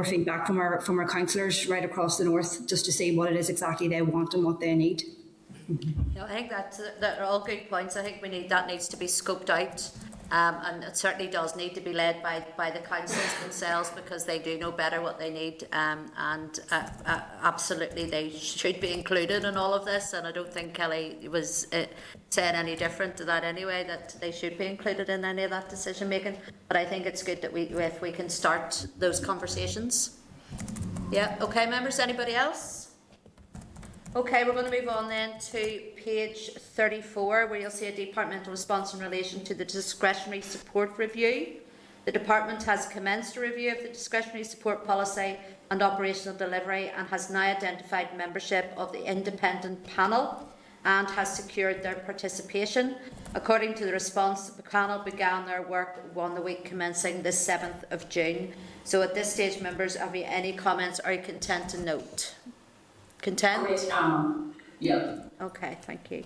feedback from our counsellors right across the north, just to see what it is exactly they want and what they need. I think that are all good points. I think that needs to be scoped out. And it certainly does need to be led by the councils themselves, because they do know better what they need, and absolutely they should be included in all of this. And I don't think Kelly was saying any different to that anyway, that they should be included in any of that decision making. But I think it's good that if we can start those conversations. Yeah, okay, members, anybody else? Okay, we're going to move on then to page 34, where you'll see a departmental response in relation to the discretionary support review. The department has commenced a review of the discretionary support policy and operational delivery, and has now identified membership of the independent panel and has secured their participation. According to the response, the panel began their work on the week commencing the 7th of June. So at this stage, members, have you any comments? Are you content to note? Content? Yeah. Okay, thank you.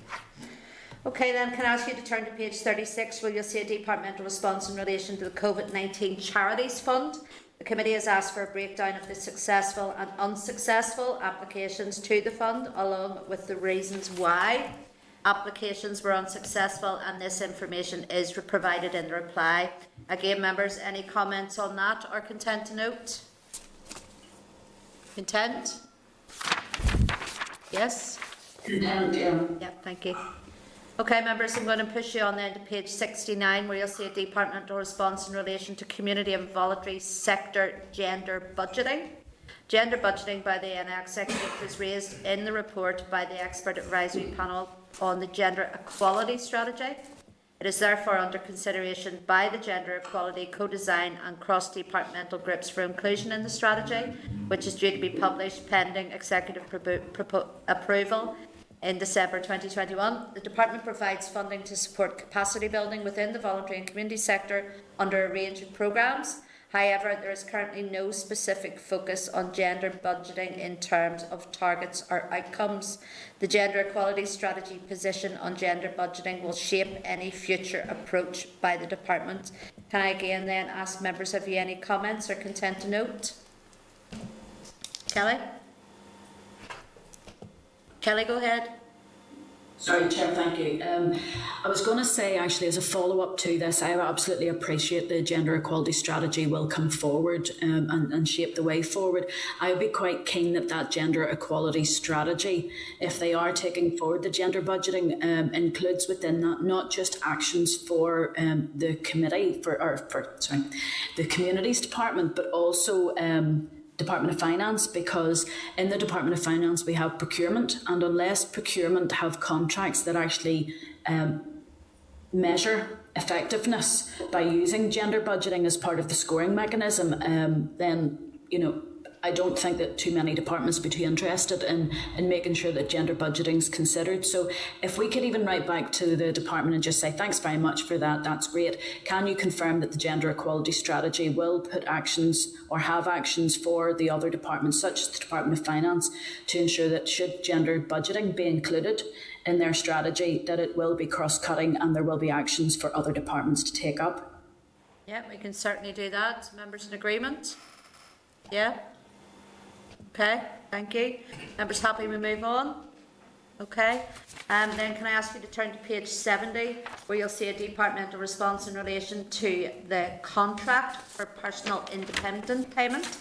Okay, then can I ask you to turn to page 36, where you'll see a departmental response in relation to the COVID-19 Charities Fund. The committee has asked for a breakdown of the successful and unsuccessful applications to the fund, along with the reasons why applications were unsuccessful, and this information is provided in the reply. Again, members, any comments on that or content to note? Content? Yes? Content, yeah. Yeah, thank you. Okay, members, I'm going to push you on then to page 69, where you'll see a departmental response in relation to community and voluntary sector gender budgeting. Gender budgeting by the NI Executive was raised in the report by the Expert Advisory Panel on the Gender Equality Strategy. It is therefore under consideration by the Gender Equality Co-Design and Cross-Departmental Groups for inclusion in the strategy, which is due to be published pending Executive approval in December 2021. The Department provides funding to support capacity building within the voluntary and community sector under a range of programmes. However, there is currently no specific focus on gender budgeting in terms of targets or outcomes. The Gender Equality Strategy position on gender budgeting will shape any future approach by the Department. Can I again then ask members, have you any comments or content to note? Kelly? Kelly, go ahead. Sorry, Chair, thank you. I was going to say, actually, as a follow-up to this, I absolutely appreciate the gender equality strategy will come forward and shape the way forward. I would be quite keen that gender equality strategy, if they are taking forward the gender budgeting, includes within that not just actions for the committee, the Communities Department, but also Department of Finance, because in the Department of Finance we have procurement, and unless procurement have contracts that actually measure effectiveness by using gender budgeting as part of the scoring mechanism, then I don't think that too many departments would be too interested in making sure that gender budgeting is considered. So if we could even write back to the department and just say, thanks very much for that, that's great. Can you confirm that the gender equality strategy will put actions or have actions for the other departments, such as the Department of Finance, to ensure that should gender budgeting be included in their strategy, that it will be cross-cutting and there will be actions for other departments to take up? Yeah, we can certainly do that. Members in agreement? Yeah? Okay, thank you. Members happy we move on? Okay. Then can I ask you to turn to page 70, where you'll see a departmental response in relation to the contract for personal independent payment.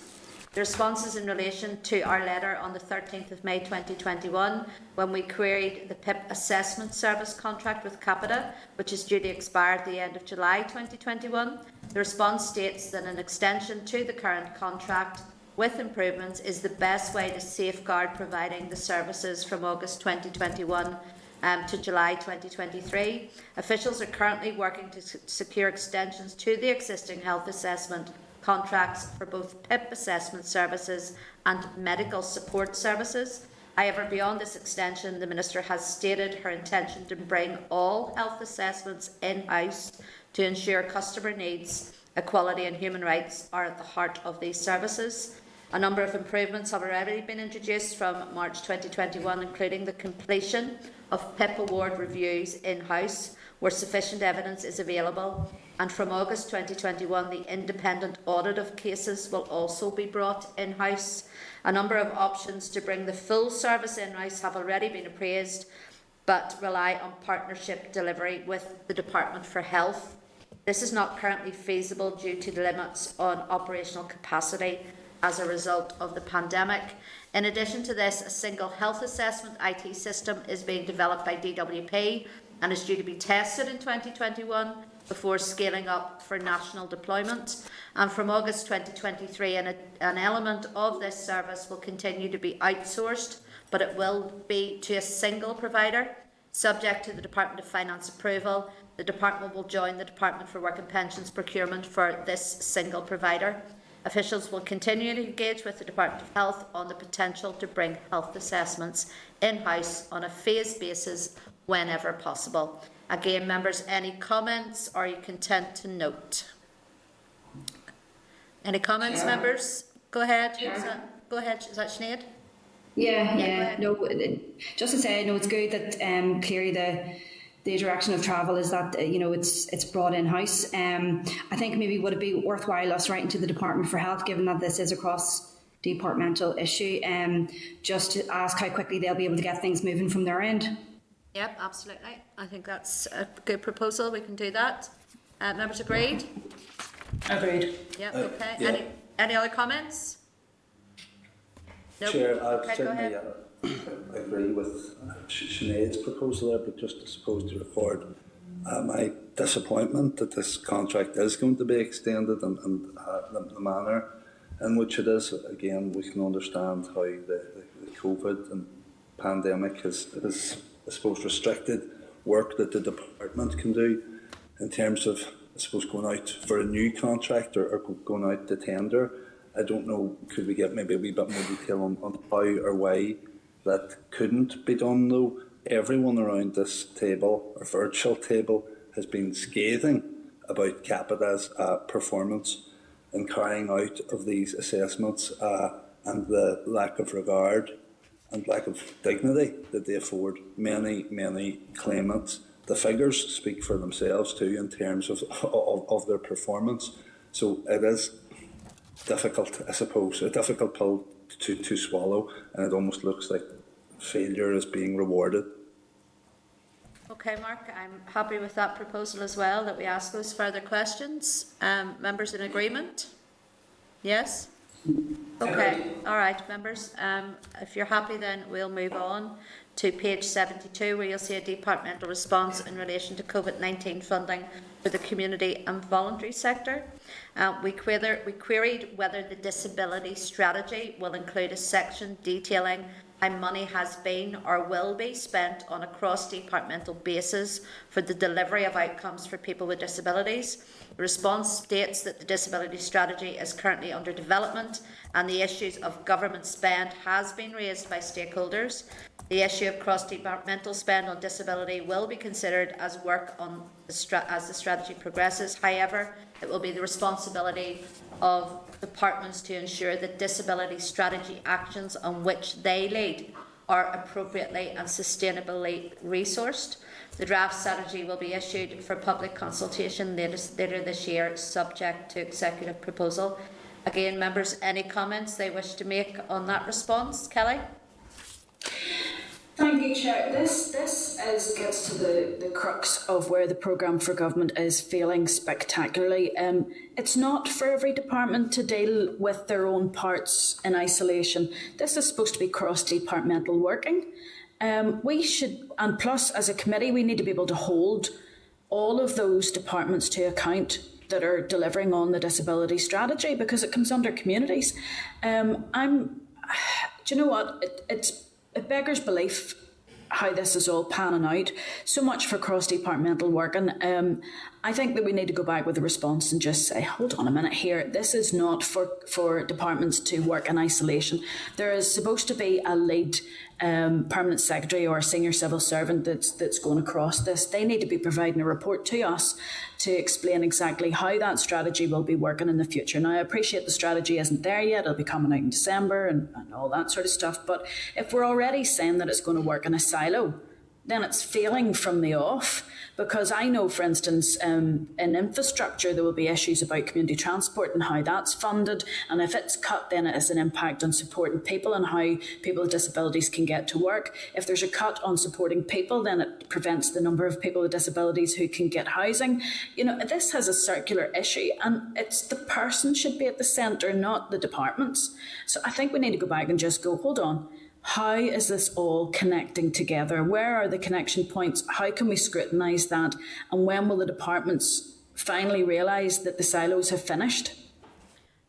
The response is in relation to our letter on the 13th of May 2021, when we queried the PIP assessment service contract with Capita, which is due to expire at the end of July 2021. The response states that an extension to the current contract with improvements is the best way to safeguard providing the services from August 2021 to July 2023. Officials are currently working to secure extensions to the existing health assessment contracts for both PIP assessment services and medical support services. However, beyond this extension, the Minister has stated her intention to bring all health assessments in-house to ensure customer needs, equality and human rights are at the heart of these services. A number of improvements have already been introduced from March 2021, including the completion of PIP award reviews in-house where sufficient evidence is available, and from August 2021 the independent audit of cases will also be brought in-house. A number of options to bring the full service in-house have already been appraised but rely on partnership delivery with the Department for Health. This is not currently feasible due to the limits on operational capacity as a result of the pandemic. In addition to this, a single health assessment IT system is being developed by DWP and is due to be tested in 2021 before scaling up for national deployment. And from August 2023, an element of this service will continue to be outsourced, but it will be to a single provider. Subject to the Department of Finance approval, the Department will join the Department for Work and Pensions procurement for this single provider. Officials will continue to engage with the Department of Health on the potential to bring health assessments in-house on a phased basis whenever possible. Again, members, any comments, or are you content to note? Any comments, members? Go ahead. Go ahead. Is that Sinead? Yeah. No, just to say, no, it's good that clearly the direction of travel is that it's brought in house. I think maybe would it be worthwhile us writing to the Department for Health, given that this is a cross-departmental issue, just to ask how quickly they'll be able to get things moving from their end. Yep, absolutely. I think that's a good proposal. We can do that. Members agreed? Agreed. Yep. Okay. Yeah. Any other comments? Nope. Chair, I okay, certainly agree with Sinead's proposal there, but just I suppose to record my disappointment that this contract is going to be extended and the manner in which it is. Again, we can understand how the COVID and pandemic has I suppose restricted work that the department can do in terms of, I suppose, going out for a new contract or going out to tender. I don't know, could we get maybe a wee bit more detail on how or why that couldn't be done though? Everyone around this table, or virtual table, has been scathing about Capita's performance in carrying out of these assessments and the lack of regard and lack of dignity that they afford many claimants. The figures speak for themselves too in terms of their performance. So it is difficult, I suppose, a difficult pill to swallow, and it almost looks like failure is being rewarded. Okay, Mark, I'm happy with that proposal as well, that we ask those further questions. Members in agreement? Yes? Okay, all right, members. If you're happy, then we'll move on to page 72, where you'll see a departmental response in relation to COVID-19 funding for the community and voluntary sector. We queried whether the disability strategy will include a section detailing how money has been or will be spent on a cross-departmental basis for the delivery of outcomes for people with disabilities. The response states that the disability strategy is currently under development and the issues of government spend has been raised by stakeholders. The issue of cross-departmental spend on disability will be considered as work on as the strategy progresses. However, it will be the responsibility of departments to ensure that disability strategy actions on which they lead are appropriately and sustainably resourced. The draft strategy will be issued for public consultation later this year, subject to executive proposal. Again, members, any comments they wish to make on that response? Kelly? Thank you, Chair. This gets to the crux of where the programme for government is failing spectacularly. It's not for every department to deal with their own parts in isolation. This is supposed to be cross-departmental working. We should, and plus as a committee, we need to be able to hold all of those departments to account that are delivering on the disability strategy, because it comes under communities. Do you know what? It beggars belief how this is all panning out. So much for cross-departmental work, and I think that we need to go back with a response and just say, hold on a minute here, this is not for departments to work in isolation. There is supposed to be a lead permanent secretary or a senior civil servant that's going across this. They need to be providing a report to us to explain exactly how that strategy will be working in the future. Now, I appreciate the strategy isn't there yet. It'll be coming out in December and all that sort of stuff. But if we're already saying that it's going to work in a silo, then it's failing from the off. Because I know, for instance, in infrastructure, there will be issues about community transport and how that's funded. And if it's cut, then it has an impact on supporting people and how people with disabilities can get to work. If there's a cut on supporting people, then it prevents the number of people with disabilities who can get housing. You know, this has a circular issue, and it's the person should be at the centre, not the departments. So I think we need to go back and just go, hold on. How is this all connecting together? Where are the connection points? How can we scrutinise that? And when will the departments finally realise that the silos have finished?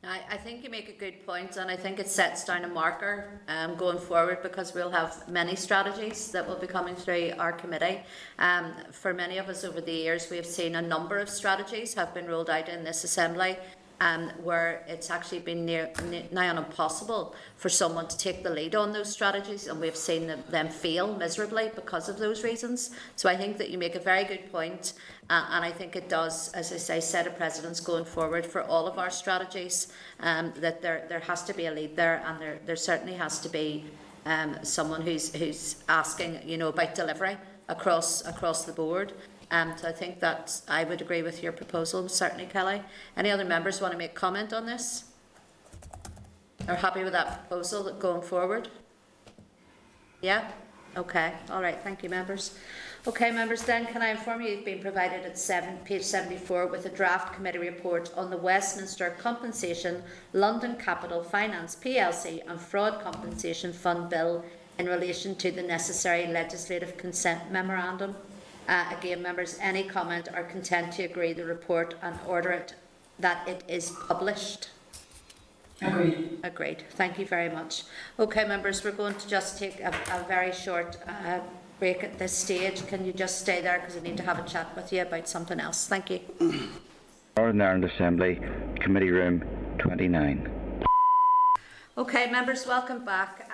I think you make a good point, and I think it sets down a marker going forward, because we'll have many strategies that will be coming through our committee. For many of us over the years, we have seen a number of strategies have been rolled out in this assembly, where it's actually been nigh on impossible for someone to take the lead on those strategies, and we've seen them fail miserably because of those reasons. So I think that you make a very good point, and I think it does, as I say, set a precedence going forward for all of our strategies, that there has to be a lead there, and there certainly has to be someone who's asking, you know, about delivery across the board. So I think that I would agree with your proposal, certainly, Kelly. Any other members want to make comment on this? Are happy with that proposal going forward? Yeah? Okay. All right. Thank you, members. Okay, members, then can I inform you you've been provided at page 74 with a draft committee report on the Westminster Compensation London Capital Finance plc and Fraud Compensation Fund Bill in relation to the necessary legislative consent memorandum. Again, members, any comment are content to agree the report and order it that it is published? Agreed. Agreed. Thank you very much. Okay, members, we're going to just take a very short break at this stage. Can you just stay there, because I need to have a chat with you about something else. Thank you. Northern Ireland Assembly, Committee Room 29. Okay, members, welcome back.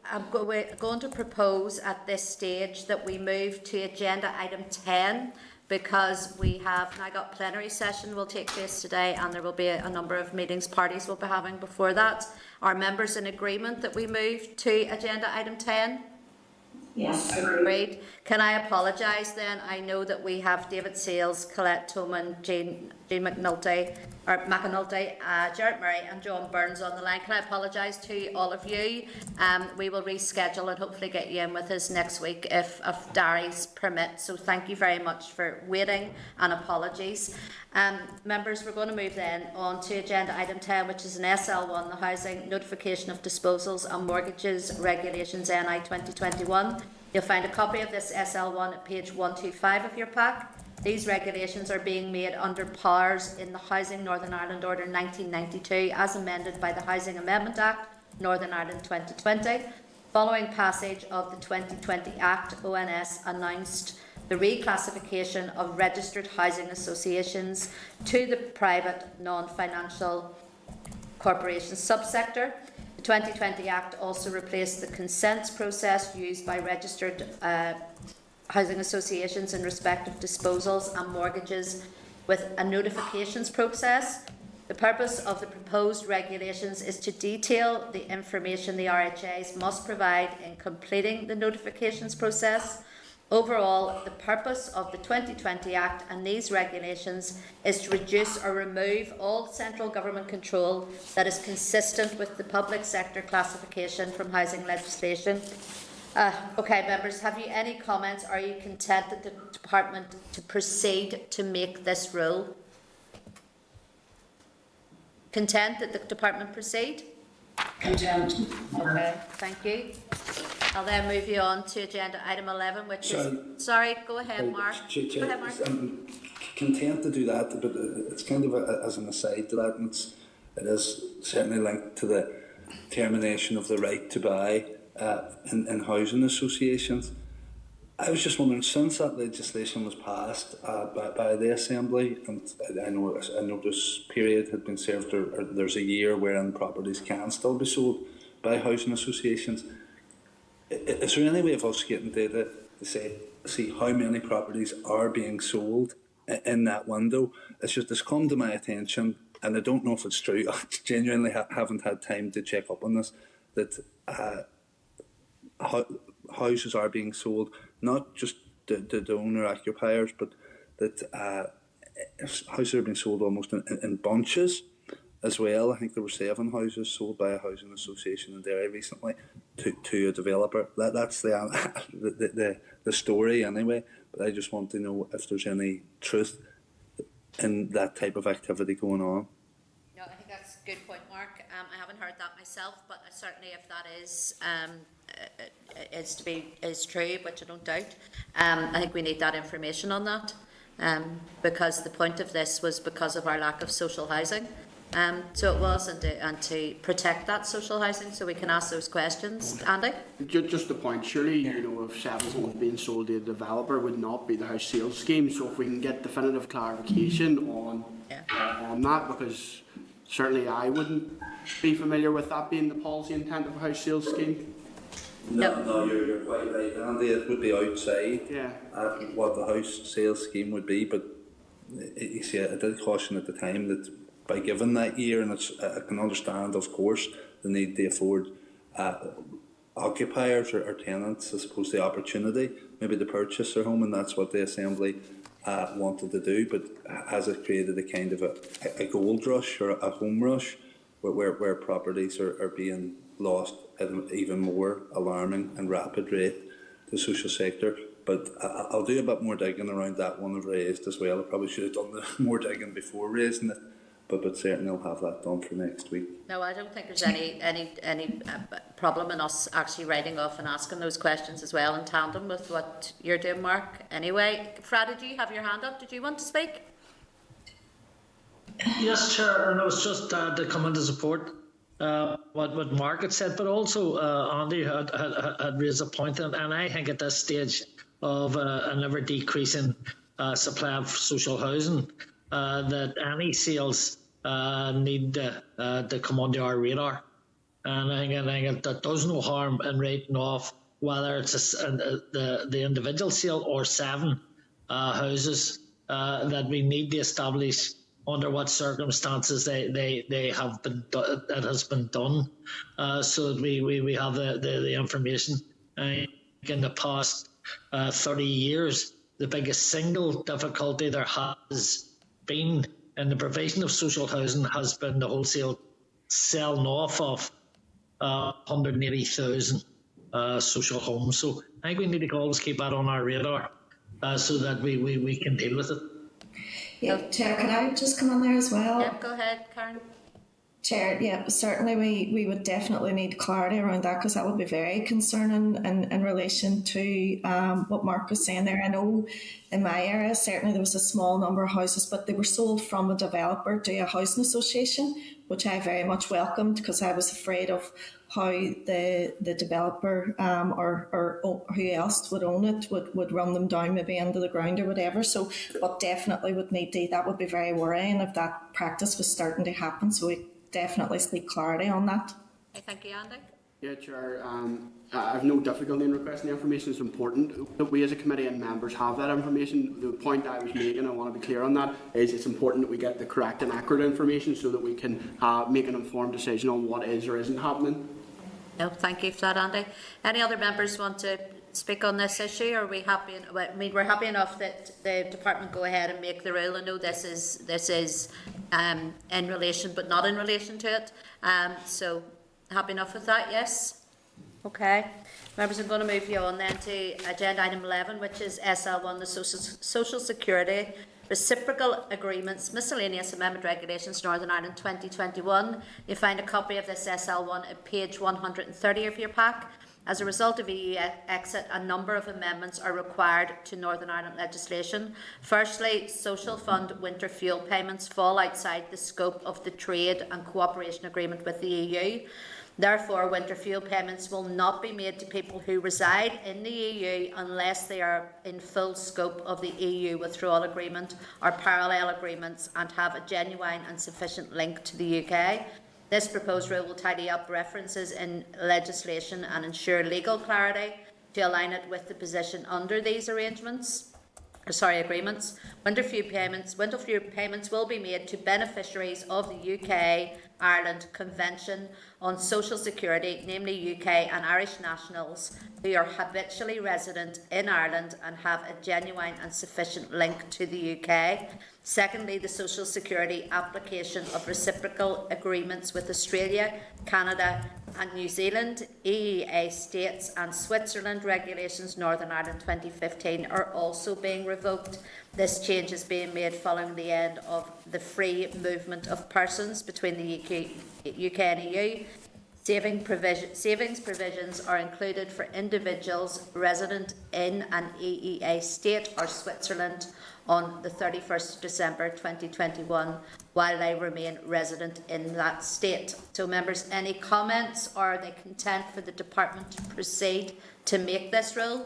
I'm going to propose at this stage that we move to agenda item 10, because we have now got plenary session will take place today, and there will be a number of meetings parties we'll be having before that. Are members in agreement that we move to agenda item 10? Yes. Agreed. Can I apologise then? I know that we have David Sales, Colette Toman, Jean McNulty, Gerard Murray and John Burns on the line. Can I apologise to all of you? We will reschedule and hopefully get you in with us next week if diaries permit. So thank you very much for waiting, and apologies. Members, we're going to move then on to agenda item 10, which is an SL1, the Housing Notification of Disposals and Mortgages Regulations NI 2021. You'll find a copy of this SL1 at page 125 of your pack. These regulations are being made under powers in the Housing Northern Ireland Order 1992 as amended by the Housing Amendment Act Northern Ireland 2020. Following passage of the 2020 Act, ONS announced the reclassification of registered housing associations to the private non-financial corporation subsector. The 2020 Act also replaced the consents process used by registered housing associations in respect of disposals and mortgages with a notifications process. The purpose of the proposed regulations is to detail the information the RHAs must provide in completing the notifications process. Overall, the purpose of the 2020 Act and these regulations is to reduce or remove all central government control that is consistent with the public sector classification from housing legislation. Okay, members, have you any comments? Are you content that the Department to proceed to make this rule? Content that the Department proceed? Content. Okay, thank you. I'll then move you on to agenda item 11, which is... Sorry, go ahead, Mark. Go ahead, Mark. I'm content to do that, but it's kind of as an aside to that, and it is certainly linked to the termination of the right to buy in housing associations. I was just wondering, since that legislation was passed by the Assembly, and I know a notice period had been served, or there's a year wherein properties can still be sold by housing associations, is there any way of us getting data to see how many properties are being sold in that window? It's come to my attention, and I don't know if it's true. I genuinely haven't had time to check up on this, that houses are being sold, not just the owner occupiers, but that houses are being sold almost in bunches as well. I think there were 7 houses sold by a housing association in Derry recently to a developer. That's the story anyway. But I just want to know if there's any truth in that type of activity going on. No, I think that's a good point, Mark. I haven't heard that myself, but certainly if that is true, which I don't doubt, I think we need that information on that, because the point of this was because of our lack of social housing. So it was, and to protect that social housing, so we can ask those questions. Andy? Just the point, surely, if 7 homes being sold to a developer would not be the house sales scheme. So if we can get definitive clarification on that, because certainly I wouldn't be familiar with that being the policy intent of a house sales scheme. No, you're quite right, Andy. It would be outside what the house sales scheme would be, but you see, I did caution at the time that by giving that year, and I can understand, of course, the need to afford occupiers or tenants, I suppose, the opportunity maybe to purchase their home, and that's what the Assembly wanted to do. But has it created a kind of a gold rush or a home rush where properties are being lost at an even more alarming and rapid rate to the social sector? But I'll do a bit more digging around that one I've raised as well. I probably should have done more digging before raising it. But certainly I'll have that done for next week. No, I don't think there's any problem in us actually writing off and asking those questions as well in tandem with what you're doing, Mark. Anyway, Fra, did you have your hand up? Did you want to speak? Yes, Chair, and it was just to come into support what Mark had said, but also Andy had raised a point, and I think at this stage of an ever decreasing supply of social housing, that any sales need to come onto our radar. And I think that does no harm in writing off whether it's the individual sale or 7 houses that we need to establish under what circumstances they have been it has been done, so that we have the information. In the past 30 years, the biggest single difficulty there has been in the provision of social housing has been the wholesale selling off of 180,000 social homes. So I think we need to always keep that on our radar so that we can deal with it. Yeah, Chair, can I just come on there as well? Yeah, go ahead, Karen. Chair, yeah, certainly we would definitely need clarity around that, because that would be very concerning in relation to what Mark was saying there. I know in my area, certainly there was a small number of houses, but they were sold from a developer to a housing association, which I very much welcomed, because I was afraid of how the developer or who else would own it would run them down maybe into the ground or whatever. So, but definitely would need to, that would be very worrying if that practice was starting to happen. So we definitely seek clarity on that. Thank you, Andy. Yeah, Chair. I have no difficulty in requesting the information. It's important that we as a committee and members have that information. The point I was making, I want to be clear on that, is it's important that we get the correct and accurate information so that we can make an informed decision on what is or isn't happening. No, thank you for that, Andy. Any other members want to speak on this issue? Or are we happy? I mean, we're happy enough that the department go ahead and make the rule. I know this is in relation, but not in relation to it. So happy enough with that? Yes. Okay. Members, I'm going to move you on then to agenda item 11, which is SL1, the Social Security Reciprocal Agreements, Miscellaneous Amendment Regulations, Northern Ireland 2021. You find a copy of this SL1 at page 130 of your pack. As a result of EU exit, a number of amendments are required to Northern Ireland legislation. Firstly, Social Fund winter fuel payments fall outside the scope of the Trade and Cooperation Agreement with the EU. Therefore, winter fuel payments will not be made to people who reside in the EU unless they are in full scope of the EU withdrawal agreement or parallel agreements and have a genuine and sufficient link to the UK. This proposed rule will tidy up references in legislation and ensure legal clarity to align it with the position under these agreements. Winter fuel payments will be made to beneficiaries of the UK-Ireland Convention on Social Security, namely UK and Irish nationals who are habitually resident in Ireland and have a genuine and sufficient link to the UK. Secondly, the Social Security application of reciprocal agreements with Australia, Canada and New Zealand, EEA states and Switzerland regulations Northern Ireland 2015 are also being revoked. This change is being made following the end of the free movement of persons between the UK and EU. Savings provisions are included for individuals resident in an EEA state or Switzerland on the 31st of December 2021 while they remain resident in that state. So members, any comments, or are they content for the department to proceed to make this rule?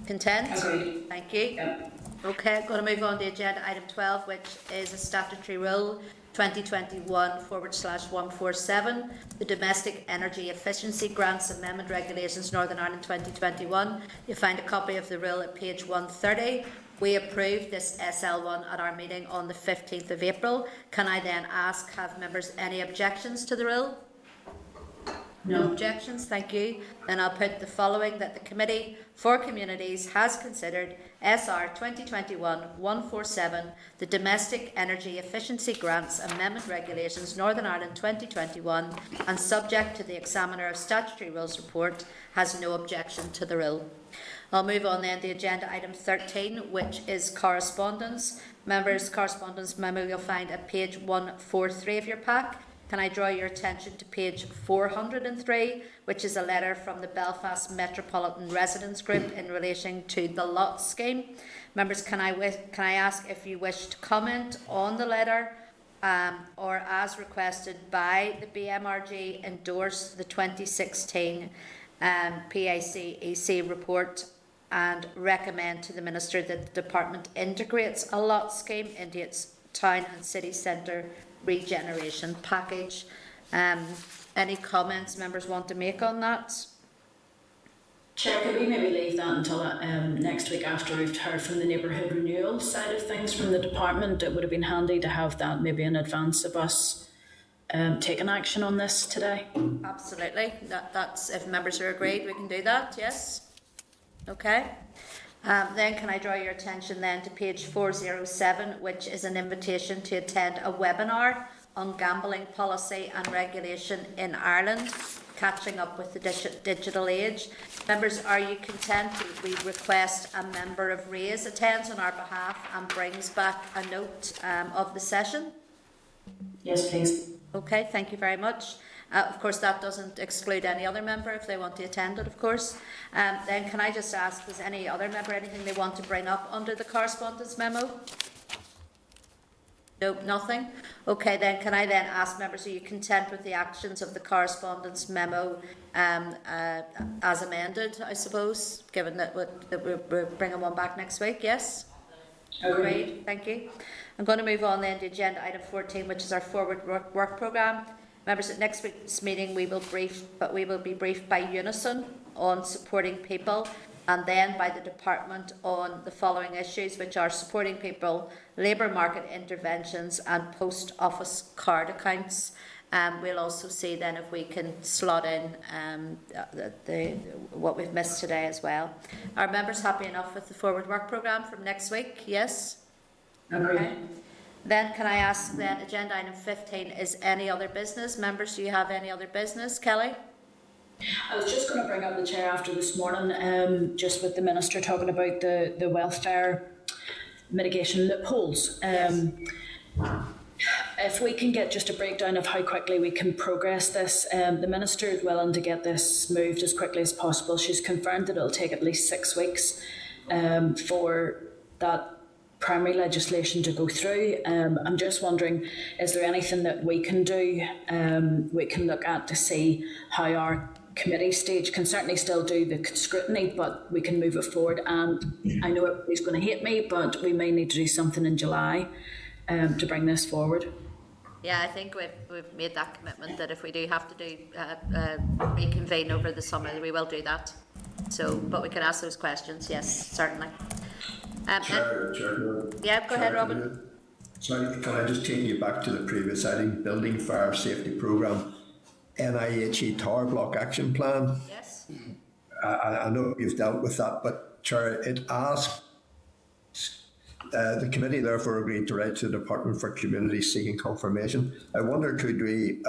Content? Agreed. Thank you. Yep. Okay, I'm going to move on to agenda item 12, which is a statutory rule 2021/147, the Domestic Energy Efficiency Grants Amendment Regulations Northern Ireland 2021. You'll find a copy of the rule at page 130. We approved this SL1 at our meeting on the 15th of April. Can I then ask, have members any objections to the rule? No objections, thank you. Then I'll put the following: that the Committee for Communities has considered SR 2021/147, the Domestic Energy Efficiency Grants Amendment Regulations Northern Ireland 2021, and subject to the Examiner of Statutory Rules report, has no objection to the rule. I'll move on then to agenda item 13, which is correspondence. Members, correspondence memo you'll find at page 143 of your pack. Can I draw your attention to page 403, which is a letter from the Belfast Metropolitan Residents Group in relation to the lot scheme. Members, can I ask if you wish to comment on the letter, or as requested by the BMRG, endorse the 2016 PACEC report and recommend to the Minister that the Department integrates a lot scheme into its town and city centre regeneration package. Any comments members want to make on that? Chair, could we maybe leave that until next week after we've heard from the neighbourhood renewal side of things from the department? It would have been handy to have that maybe in advance of us taking action on this today. Absolutely. That's if members are agreed, we can do that. Yes. Okay. Then can I draw your attention then to page 407, which is an invitation to attend a webinar on gambling policy and regulation in Ireland, catching up with the digital age. Members, are you content that we request a member of RAISE attends on our behalf and brings back a note of the session? Yes, please. Okay, thank you very much. Of course, that doesn't exclude any other member if they want to attend it, of course. Then can I just ask, does any other member anything they want to bring up under the correspondence memo? No, nothing? Okay, then can I then ask members, are you content with the actions of the correspondence memo as amended, I suppose, given that we're bringing one back next week, yes? Agreed, thank you. I'm going to move on then to agenda item 14, which is our forward work programme. Members, at next week's meeting we will be briefed by Unison on supporting people, and then by the department on the following issues, which are supporting people, labour market interventions and post office card accounts. We'll also see then if we can slot in what we've missed today as well. Are members happy enough with the forward work programme from next week? Yes? Okay. Then can I ask then, agenda item 15 is any other business. Members, do you have any other business? Kelly? I was just going to bring up the chair after this morning, just with the Minister talking about the welfare mitigation loopholes. If we can get just a breakdown of how quickly we can progress this, the Minister is willing to get this moved as quickly as possible. She's confirmed that it'll take at least 6 weeks for that primary legislation to go through. I'm just wondering, is there anything that we can do, we can look at to see how our committee stage can certainly still do the scrutiny, but we can move it forward. And I know everybody's going to hate me, but we may need to do something in July to bring this forward. Yeah, I think we've made that commitment that if we do have to do reconvene over the summer, we will do that. So, but we can ask those questions, yes, certainly. Chair, yeah, go ahead, Robin. Sorry, can I just take you back to the previous item, Building Fire Safety Programme, NIHE Tower Block Action Plan? Yes. I know you've dealt with that, but Chair, it asks, the committee therefore agreed to write to the Department for Communities seeking confirmation. I wonder, could we,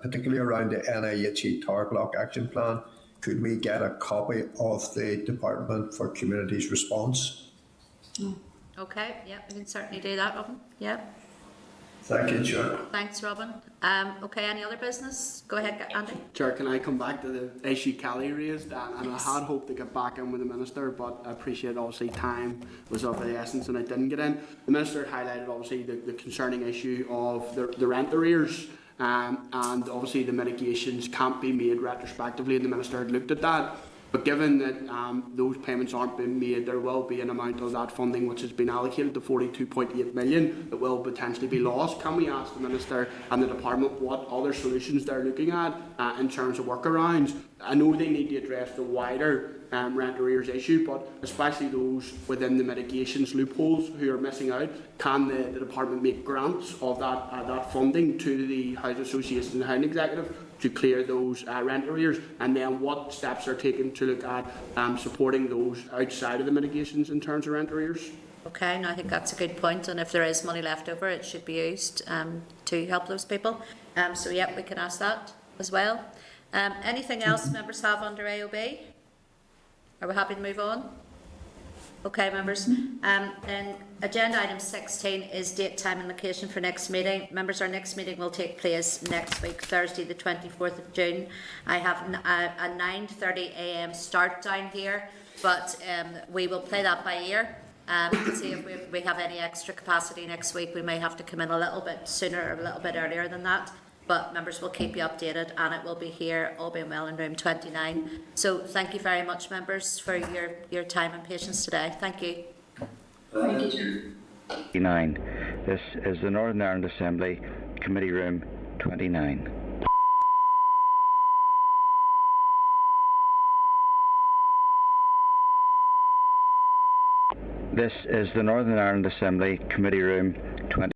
particularly around the NIHE Tower Block Action Plan, could we get a copy of the Department for Communities response? Okay, yeah, we can certainly do that, Robin. Yeah. Thank you, Chair. Thanks, Robin. Okay, any other business? Go ahead, Andy. Chair, can I come back to the issue Kelly raised? And I had hoped to get back in with the Minister, but I appreciate obviously time was of the essence and I didn't get in. The Minister highlighted obviously the concerning issue of the rent arrears, and obviously the mitigations can't be made retrospectively, and the Minister had looked at that. But given that those payments aren't being made, there will be an amount of that funding which has been allocated, to 42.8 million, that will potentially be lost. Can we ask the Minister and the Department what other solutions they're looking at in terms of workarounds? I know they need to address the wider rent arrears issue, but especially those within the mitigations loopholes who are missing out. Can the Department make grants of that funding to the Housing Association and the Housing Executive to clear those rent arrears? And then what steps are taken to look at supporting those outside of the mitigations in terms of rent arrears? Okay, no, I think that's a good point, and if there is money left over, it should be used to help those people. So yeah, we can ask that as well. Anything else members have under AOB? Are we happy to move on? Okay, members. Then agenda item 16 is date, time and location for next meeting. Members, our next meeting will take place next week, Thursday the 24th of June. I have a 9:30 a.m. start down here, but we will play that by ear. To see if we have any extra capacity next week. We may have to come in a little bit sooner or a little bit earlier than that. But members will keep you updated, and it will be here, all being well, in room 29. So thank you very much, members, for your time and patience today. Thank you. Thank you. 29. This is the Northern Ireland Assembly, Committee Room 29. This is the Northern Ireland Assembly, Committee Room 20.